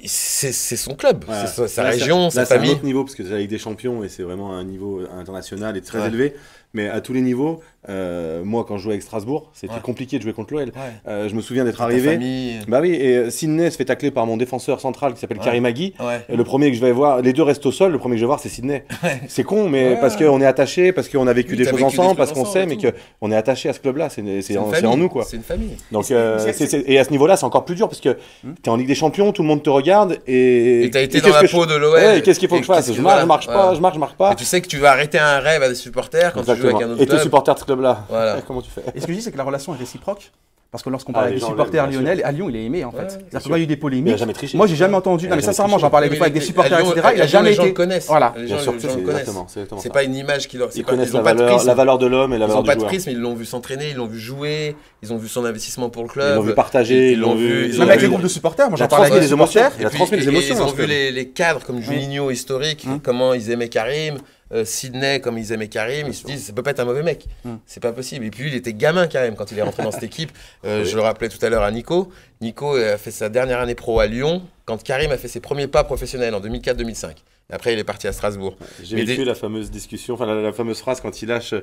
C'est son club, Voilà. c'est sa Là, région, sa là, c'est un famille. autre niveau parce que c'est la Ligue des Champions et c'est vraiment un niveau international et très Ouais. élevé. Mais à tous les niveaux, moi quand je jouais avec Strasbourg, c'était Ouais. compliqué de jouer contre l'OL. Ouais. Je me souviens d'être Ta arrivé. famille. Bah oui, et Sidney se fait tacler par mon défenseur central qui s'appelle Ouais. Karim Agui. Ouais. Et le premier que je vais voir, les deux restent au sol, le premier que je vais voir c'est Sidney. Ouais. C'est con, mais Ouais. parce qu'on est attaché, parce qu'on a vécu Oui, des t'as choses vécu des ensemble, trucs parce qu'on ensemble sait, et mais tout. qu'on est attaché à ce club-là, c'est une en famille. nous quoi. C'est une famille. Donc, c'est- et à ce niveau-là, c'est encore plus dur parce que tu es en Ligue des Champions, tout le monde te regarde et. Et t'as été et dans qu'est-ce la que je- peau de l'OL. Ouais, et qu'est-ce qu'il faut Et que je fasse qu'est-ce Je que- marche, voilà, je marche pas, voilà. je marche pas. Et tu sais que tu vas arrêter un rêve à des supporters quand tu joues avec un autre Et t'es club. supporter de ce club-là. Voilà. Comment tu fais Et ce que je dis, c'est que la relation est réciproque. Parce que lorsqu'on Ah, parle les avec des gens supporters l'aiment, bien lyonnais, à Lyon, il est aimé en fait. Ouais, C'est-à-dire bien qu'il y a eu des Il a polémiques. jamais triché. Moi, j'ai jamais entendu. Il Non, a mais jamais sincèrement, triché. j'en parlais Oui, des mais fois avec des les- supporters, à Lyon, etc. Il a à Lyon, jamais les gens été. le connaissent. Voilà. Les Bien gens, sûr, les c'est gens le connaissent. exactement, c'est exactement C'est ça. pas une image qui leur. Ils connaissent Ils ont pas de la prisme. valeur de l'homme et la Ils valeur n'ont pas du de joueur. prisme, ils l'ont vu s'entraîner, ils l'ont vu jouer, ils ont vu son investissement pour le club. Ils l'ont vu partager, ils l'ont vu. ils ont Même avec vu- les groupes de supporters, moi Il a j'en parlais avec transmis des des émotions. supporters. Il a Et puis- transmis des et émotions. Ils dans ont ce vu club. les cadres comme Juninho historique, comment ils aimaient Karim, Sidney comme ils aimaient Karim. Ils se disent, ça peut pas être un mauvais mec. C'est pas possible. Et puis il était gamin Karim quand il est rentré dans cette équipe. Je le rappelais tout à l'heure à Nico. Nico a fait sa dernière année pro à Lyon quand Karim a fait ses premiers pas professionnels en 2004-2005. Et après, il est parti à Strasbourg. J'ai Mais vécu la fameuse discussion, enfin la fameuse phrase quand il lâche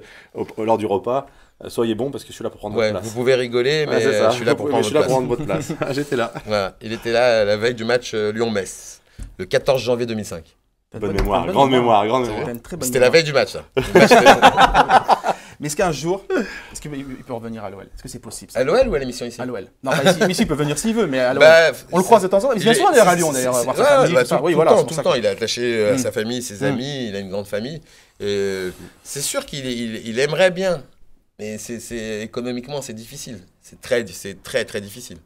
lors du repas soyez bon parce que je suis là pour prendre Ouais, votre vous place. pouvez rigoler, mais Ouais, c'est ça. je suis là pour Mais prendre je suis votre là pour place. prendre votre place. J'étais là. Voilà. Il était là la veille du match Lyon-Metz, le 14 janvier 2005. Bonne mémoire, grande mémoire, grande mémoire. T'as une très bonne C'était la mémoire. veille du match, ça. Le match était- Mais est-ce qu'un jour, est-ce qu'il peut revenir à l'OL? Est-ce que c'est possible ça À l'OL ou à l'émission ici? À l'OL. Non, pas ici, mais ici, il peut venir s'il veut, mais à l'OL. Bah, On le croise de temps en temps. Il vient souvent d'ailleurs à Lyon, d'ailleurs, voir sa famille. tout ça. Oui, voilà, c'est tout pour le ça temps, que- il est attaché à sa famille, ses amis, il a une grande famille. C'est sûr qu'il aimerait bien, mais économiquement, c'est difficile. C'est très, très difficile.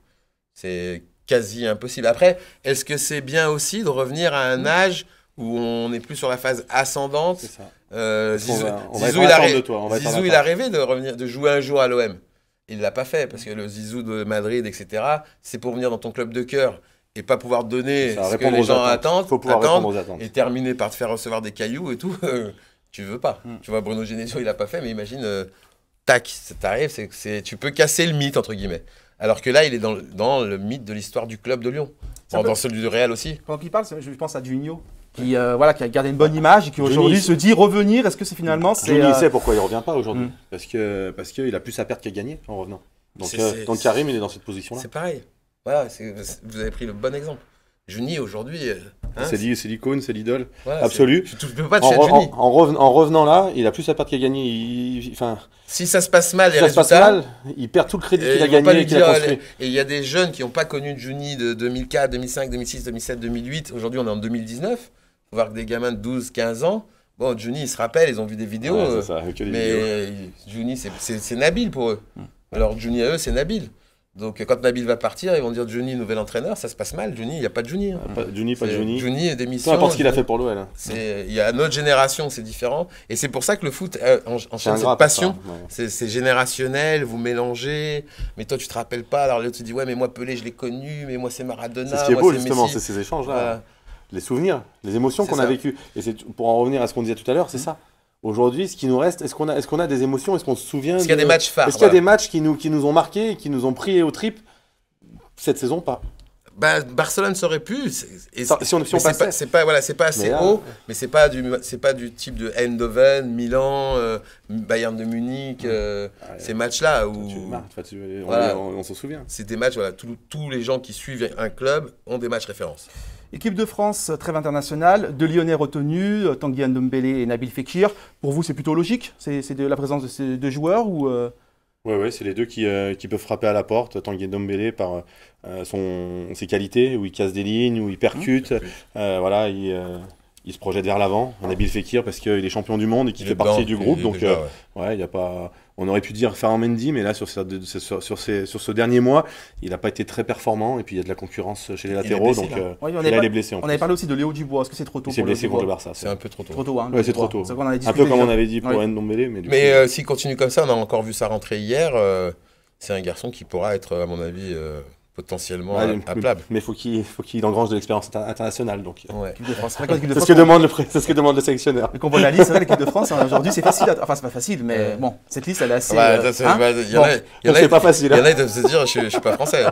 C'est quasi impossible. Après, est-ce que c'est bien aussi de revenir à un âge où on n'est plus sur la phase ascendante? C'est ça. Zizou, on va être Zizou, en il a attente rê- de toi, on va être en Zizou, il attente. a rêvé de revenir, de jouer un jour à l'OM. Il l'a pas fait parce que le Zizou de Madrid, etc., c'est pour venir dans ton club de cœur et pas pouvoir donner Ça, ce que répondre les aux gens attentes. attendent, Faut pouvoir répondre aux attentes. et terminer par te faire recevoir des cailloux et tout. Tu veux pas. Tu vois, Bruno Genesio, il a pas fait, mais imagine, tac, ça t'arrive, tu peux casser le mythe, entre guillemets. Alors que là, il est dans le mythe de l'histoire du club de Lyon. Dans celui du Real aussi. Pendant qu'il parle, je pense à Juninho, qui a gardé une bonne image et qui aujourd'hui Juni, se dit revenir. Est-ce que c'est finalement Juni, il sait pourquoi il revient pas aujourd'hui. Mm. Parce qu'il a plus à perdre qu'à gagner en revenant. Donc, C'est- donc Karim, il est dans cette position-là. C'est pareil. Voilà, vous avez pris le bon exemple. Juni, aujourd'hui. hein, C'est l'icône, c'est l'idole voilà, absolue. Tu peux pas te En, faire Juni. en revenant là, il a plus à perdre qu'à gagner. Enfin, Si ça se passe mal, les ça se passe résultats. mal, il perd tout le crédit Et qu'il a ils vont pas gagné lui et qu'il a dire, construit. et il y a des jeunes qui n'ont pas connu Juni de 2004, 2005, 2006, 2007, 2008. Aujourd'hui, on est en 2019. Faut voir que des gamins de 12, 15 ans, bon, Juni, ils se rappellent, ils ont vu des vidéos. Ouais, c'est ça, que des vidéos. mais Juni, c'est Nabil pour eux. Alors, Juni à eux, c'est Nabil. Donc, quand Nabil va partir, ils vont dire Juni, nouvel entraîneur, ça se passe mal. Juni, il n'y a pas de Juni. hein. Pas Juni, pas de Juni. Juni est démission. Peu importe ce qu'il a fait pour l'OL. Hein. Il y a notre génération, c'est différent. Et c'est pour ça que le foot enchaîne C'est ingrat cette pour passion. ça, ouais. C'est générationnel, vous mélangez. Mais toi, tu te rappelles pas. Alors l'autre te dit, ouais, mais moi, Pelé, je l'ai connu. Mais moi, c'est Maradona. C'est ce qui est moi, beau c'est justement, Messi. c'est ces échanges-là. Voilà. Les souvenirs, les émotions C'est qu'on a ça. vécues. Et c'est pour en revenir à ce qu'on disait tout à l'heure, c'est ça. Aujourd'hui, ce qui nous reste, est-ce qu'on a des émotions? Est-ce qu'on se souvient? Est-ce qu'il y a des matchs phares? Est-ce qu'il y a des matchs qui nous ont marqués, qui nous ont pris aux tripes cette saison? Pas. Bah, Barcelone serait pu. Si on passait. C'est pas assez là, haut, mais c'est pas du type de Eindhoven, Milan, Bayern de Munich, ces matchs-là où On s'en souvient. c'est des matchs. Voilà, tous les gens qui suivent un club ont des matchs références. Équipe de France, trêve internationale, 2 Lyonnais retenus, Tanguy Ndombele et Nabil Fekir. Pour vous, c'est plutôt logique? C'est de la présence de ces deux joueurs ou Ouais, c'est les deux qui peuvent frapper à la porte. Tanguy Ndombele par ses qualités, où il casse des lignes, où il percute. Voilà, il se projette vers l'avant. Nabil Fekir parce qu'il est champion du monde et qu'il fait partie du groupe. Donc, il y a pas. On aurait pu dire Ferland Mendy, mais là, sur ce dernier mois, il n'a pas été très performant. Et puis, il y a de la concurrence chez les latéraux. Donc, il est blessé. On avait parlé aussi de Léo Dubois. Est-ce que c'est trop tôt? Il s'est blessé contre le Barça. C'est un peu trop tôt. Trop tôt, hein, ouais, c'est trop tôt. Un peu comme on avait dit pour Ndombele. Mais s'il continue comme ça, on a encore vu sa rentrée hier. C'est un garçon qui pourra être, à mon avis, potentiellement appelable. Mais faut qu'il engrange de l'expérience internationale. Donc. Ouais. C'est ce que demande le sélectionneur. Mais quand on voit la liste, c'est vrai, l'équipe de France, aujourd'hui, c'est facile. Enfin, c'est pas facile, mais bon, cette liste, elle est assez. C'est pas facile. Il y en a qui doivent se dire, je suis pas français.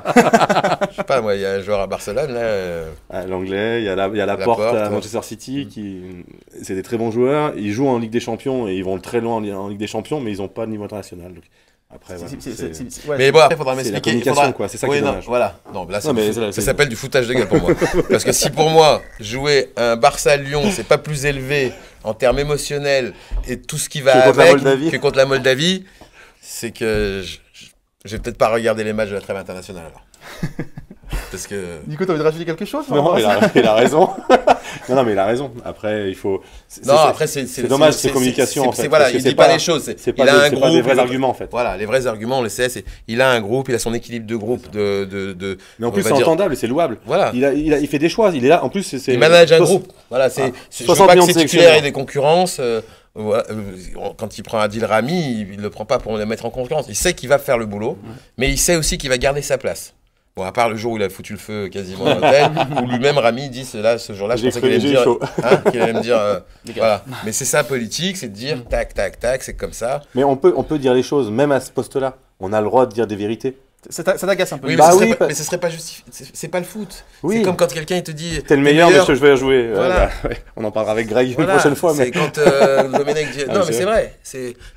Je sais pas, moi, il y a un joueur à Barcelone, là. L'anglais, il y a Laporte à Manchester City, c'est des très bons joueurs. Ils jouent en Ligue des Champions et ils vont très loin en Ligue des Champions, mais ils n'ont pas de niveau international. Donc. Après, mais bon, après, il faudra m'expliquer. C'est ça qui est dommage. Voilà. Non, là, ça s'appelle du foutage de gueule pour moi. Parce que si pour moi, jouer un Barça-Lyon, c'est pas plus élevé en termes émotionnels et tout ce qui va avec que contre la Moldavie, c'est que je vais peut-être pas regarder les matchs de la trêve internationale alors. Parce que... Nico, tu as envie de rajouter quelque chose? Non, il a raison. non, mais il a raison. Après, il faut. C'est dommage, ces communications. En fait, voilà, il dit pas les choses. Il a un groupe. Des vrais arguments, en fait. Voilà, les vrais arguments, on le sait. Il a un groupe, il a son équilibre de groupe. Mais en plus, c'est entendable et c'est louable. Voilà. Il fait des choix. Il est là. En plus, il manage un groupe. Voilà, je veux pas que ses titulaires aient des concurrences. Quand il prend Adil Rami, il ne le prend pas pour le mettre en concurrence. Il sait qu'il va faire le boulot, mais il sait aussi qu'il va garder sa place. Bon, à part le jour où il a foutu le feu quasiment à l'hôtel, où lui-même, Rami, dit ce jour-là, je pensais qu'il allait me dire, voilà. Mais c'est ça, politique, c'est de dire tac, tac, tac, c'est comme ça. Mais on peut dire les choses, même à ce poste-là. On a le droit de dire des vérités. Ça t'agace un peu. Oui, mais ce serait pas justifié. C'est pas le foot. Oui. C'est comme quand quelqu'un te dit. T'es le meilleur, mais je vais jouer. Voilà. On en parlera avec Greg une prochaine fois. C'est quand Domenech dit. Non, mais c'est vrai.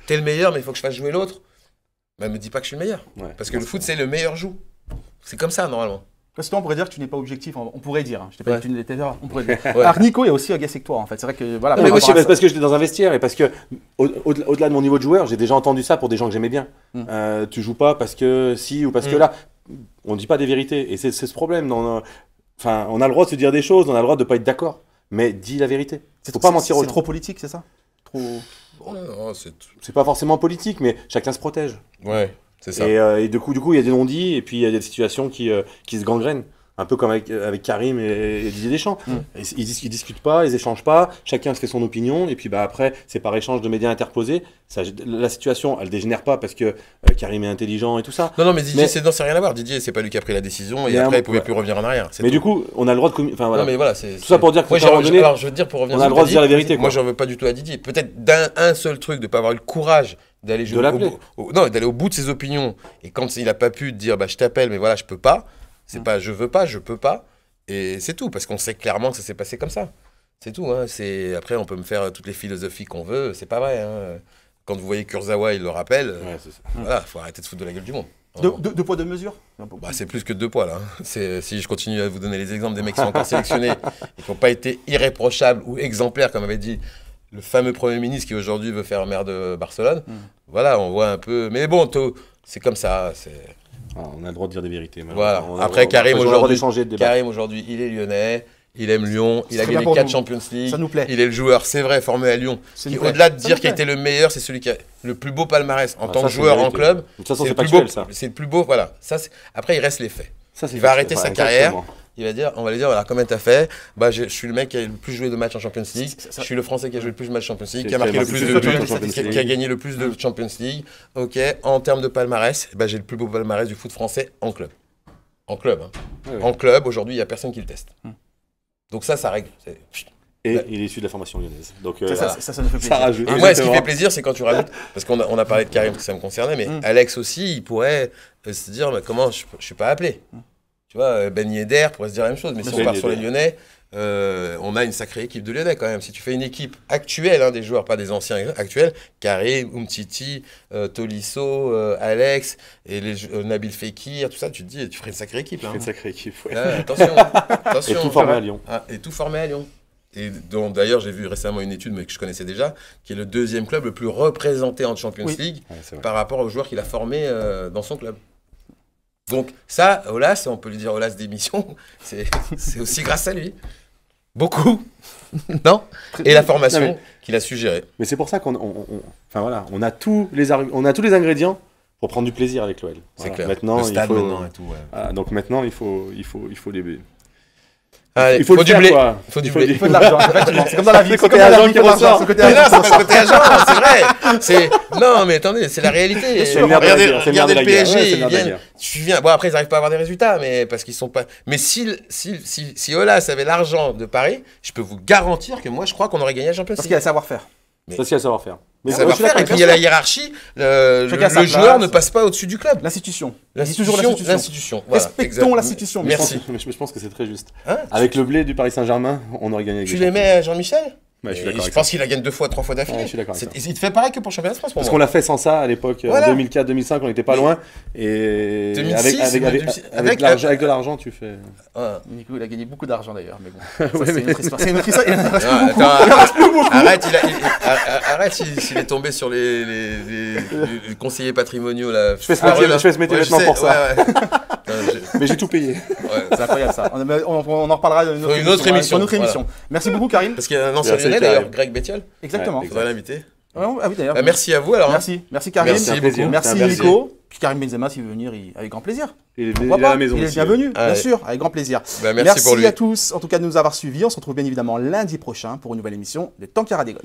T'es le meilleur, mais il faut que je fasse jouer l'autre. Mais me dis pas que je suis le meilleur. Parce que le foot, c'est le meilleur joue. C'est comme ça, normalement. Parce que on pourrait dire que tu n'es pas objectif. On pourrait dire. Je t'ai pas dit que tu n'étais pas. On pourrait dire. Alors, Nico est aussi agacé que toi, en fait. C'est vrai que. Voilà. Mais moi, parce que j'étais dans un vestiaire et parce que, au-delà de mon niveau de joueur, j'ai déjà entendu ça pour des gens que j'aimais bien. Tu joues pas parce que si ou parce que là. On dit pas des vérités. Et c'est ce problème. Enfin, on a le droit de se dire des choses, on a le droit de pas être d'accord. Mais dis la vérité. Faut pas mentir aux gens. C'est trop politique, c'est ça? C'est pas forcément politique, mais chacun se protège. Ouais. C'est ça. Et du coup, il y a des non-dits et puis il y a des situations qui se gangrènent. Un peu comme avec Karim et Didier Deschamps. Ils discutent pas, ils échangent pas, chacun se fait son opinion, et puis après, c'est par échange de médias interposés. La situation, elle dégénère pas parce que Karim est intelligent et tout ça. Non, mais Didier, c'est rien à voir. Didier, c'est pas lui qui a pris la décision, et après, il pouvait plus revenir en arrière. Mais du coup, on a le droit de communiquer. Non, mais voilà, tout ça pour dire que alors, je veux dire, pour revenir on a le droit de dire la vérité. Moi, j'en veux pas du tout à Didier. Peut-être d'un seul truc, de pas avoir eu le courage d'aller d'aller au bout de ses opinions. Et quand il a pas pu dire, je t'appelle, mais voilà, je peux pas. C'est pas je veux pas, je peux pas. Et c'est tout, parce qu'on sait clairement que ça s'est passé comme ça. C'est tout. Hein. Après, on peut me faire toutes les philosophies qu'on veut, c'est pas vrai. Hein. Quand vous voyez Kurzawa, il le rappelle. Voilà, faut arrêter de se foutre de la gueule du monde. Deux poids, deux mesures. C'est plus que 2 poids, là. Si je continue à vous donner les exemples des mecs qui sont encore sélectionnés et qui n'ont pas été irréprochables ou exemplaires, comme avait dit le fameux Premier ministre qui aujourd'hui veut faire maire de Barcelone. Voilà, on voit un peu. Mais bon, c'est comme ça. On a le droit de dire des vérités. Voilà. Après, Karim aujourd'hui, il est lyonnais, il aime Lyon, il a gagné 4 Champions League. Ça nous plaît. Il est le joueur, c'est vrai, formé à Lyon. Au-delà de dire qu'il a été le meilleur, c'est celui qui a le plus beau palmarès en tant que joueur en club. De toute façon, c'est pas factuel, ça. C'est le plus beau, voilà. Après, il reste les faits. Il va arrêter sa carrière. On va lui dire, voilà, combien t'as fait? Je suis le mec qui a le plus joué de matchs en Champions League. Je suis le Français qui a joué le plus de matchs en Champions League, qui a marqué le plus de buts, qui a gagné le plus de Champions League. Ok, en termes de palmarès, j'ai le plus beau palmarès du foot français en club. En club, hein. En club, aujourd'hui, il n'y a personne qui le teste. Donc ça règle. Et il est issu de la formation lyonnaise. Donc ça nous fait plaisir. Et moi, ce qui fait plaisir, c'est quand tu rajoutes, parce qu'on a parlé de Karim, parce que ça me concernait, mais Alex aussi, il pourrait se dire, comment je ne suis pas appelé. Tu vois, Ben Yedder pourrait se dire la même chose. Mais si on Ben part sur les Yedder. Lyonnais, on a une sacrée équipe de Lyonnais quand même. Si tu fais une équipe actuelle, hein, des joueurs, pas des anciens actuels, Karim, Umtiti, Tolisso, Alex, et Nabil Fekir, tout ça, tu te dis, tu ferais une sacrée équipe. C'est Hein. une sacrée équipe, ouais. Attention, attention. Et tout formé à Lyon. Ah, et tout formé à Lyon. Et dont d'ailleurs j'ai vu récemment une étude mais que je connaissais déjà, qui est le deuxième club le plus représenté en Champions League Ouais, c'est vrai. par rapport aux joueurs qu'il a formés dans son club. Donc ça, Aulas, on peut lui dire Aulas d'émission, c'est aussi grâce à lui. Beaucoup. Non. Et la formation Non, mais- qu'il a su gérer. Mais c'est pour ça enfin voilà, on a tous les ingrédients pour prendre du plaisir avec l'OL. C'est Voilà. clair. Maintenant, le stade il faut, maintenant et tout. Ouais. voilà, donc maintenant, il faut les. Allez, Il faut le du faire, blé. quoi. Faut du Il faut blé. Il faut de l'argent, effectivement. C'est comme dans la vie. C'est C'est comme côté dans la argent vie, qui il faut de l'argent, ressort. c'est côté Mais non, argent. c'est pas le côté agent, c'est vrai. Non, mais attendez, c'est la réalité. C'est le nerf de la Regardez, guerre, c'est le nerf regardez de le la guerre. PSG, Ouais, c'est le ils nerf de la viennent. guerre. Tu viens. Bon, après, ils n'arrivent pas à avoir des résultats, mais parce qu'ils sont pas. Mais si Aulas avait l'argent de Paris, je peux vous garantir que moi, je crois qu'on aurait gagné la Champions Parce qu'il League. y a le savoir-faire. Ça, c'est à savoir faire. Mais Ça va je suis faire. d'accord Et puis avec il y a toi. la hiérarchie. Chacun a sa Le joueur place. ne passe pas au-dessus du club. L'institution. Je dis toujours l'institution. L'institution. Voilà, Respectons exact. l'institution. Merci. Je pense que c'est très juste. Hein Avec le blé du Paris Saint-Germain, on aurait gagné. Tu les mets à Jean-Michel? Ouais, je suis Et d'accord je avec pense ça. qu'il la gagne 2 fois, 3 fois d'affilée. Ouais, je suis d'accord avec ça. Il te fait pareil que pour le championnat de France pour Parce moi. qu'on l'a fait sans ça à l'époque, Voilà. en 2004-2005, on n'était pas loin. Et 2006, avec de l'argent, tu fais. Ouais. Nico, il a gagné beaucoup d'argent d'ailleurs. Mais bon, ça, Ouais, c'est mais- une autre histoire. C'est une autre histoire. Il en reste Non, beaucoup. attends, arrête, s'il est tombé sur les conseillers patrimoniaux là. Je fais ce métier Ouais, vêtements je sais, pour ça. ouais. Putain, Mais j'ai tout payé. ouais. C'est incroyable ça. On en reparlera dans Sur une autre émission, Sur une autre émission. Merci beaucoup, Karim. Parce qu'il y a un ancien Merci, Lyonnais Karim. d'ailleurs, Greg Bettiol. Exactement. Ouais, Faudrait l'inviter. Ah oui, d'ailleurs. Merci à vous alors. hein. Merci, Karim. Merci beaucoup. Merci, C'est un plaisir. Nico. Puis Karim Benzema, s'il veut venir, avec grand plaisir. Il est Pourquoi à pas la maison Il est aussi. bienvenu, bien Ouais. sûr, avec grand plaisir. Bah, merci pour lui. à tous, en tout cas, de nous avoir suivis. On se retrouve bien évidemment lundi prochain pour une nouvelle émission de Tankara Dégonne.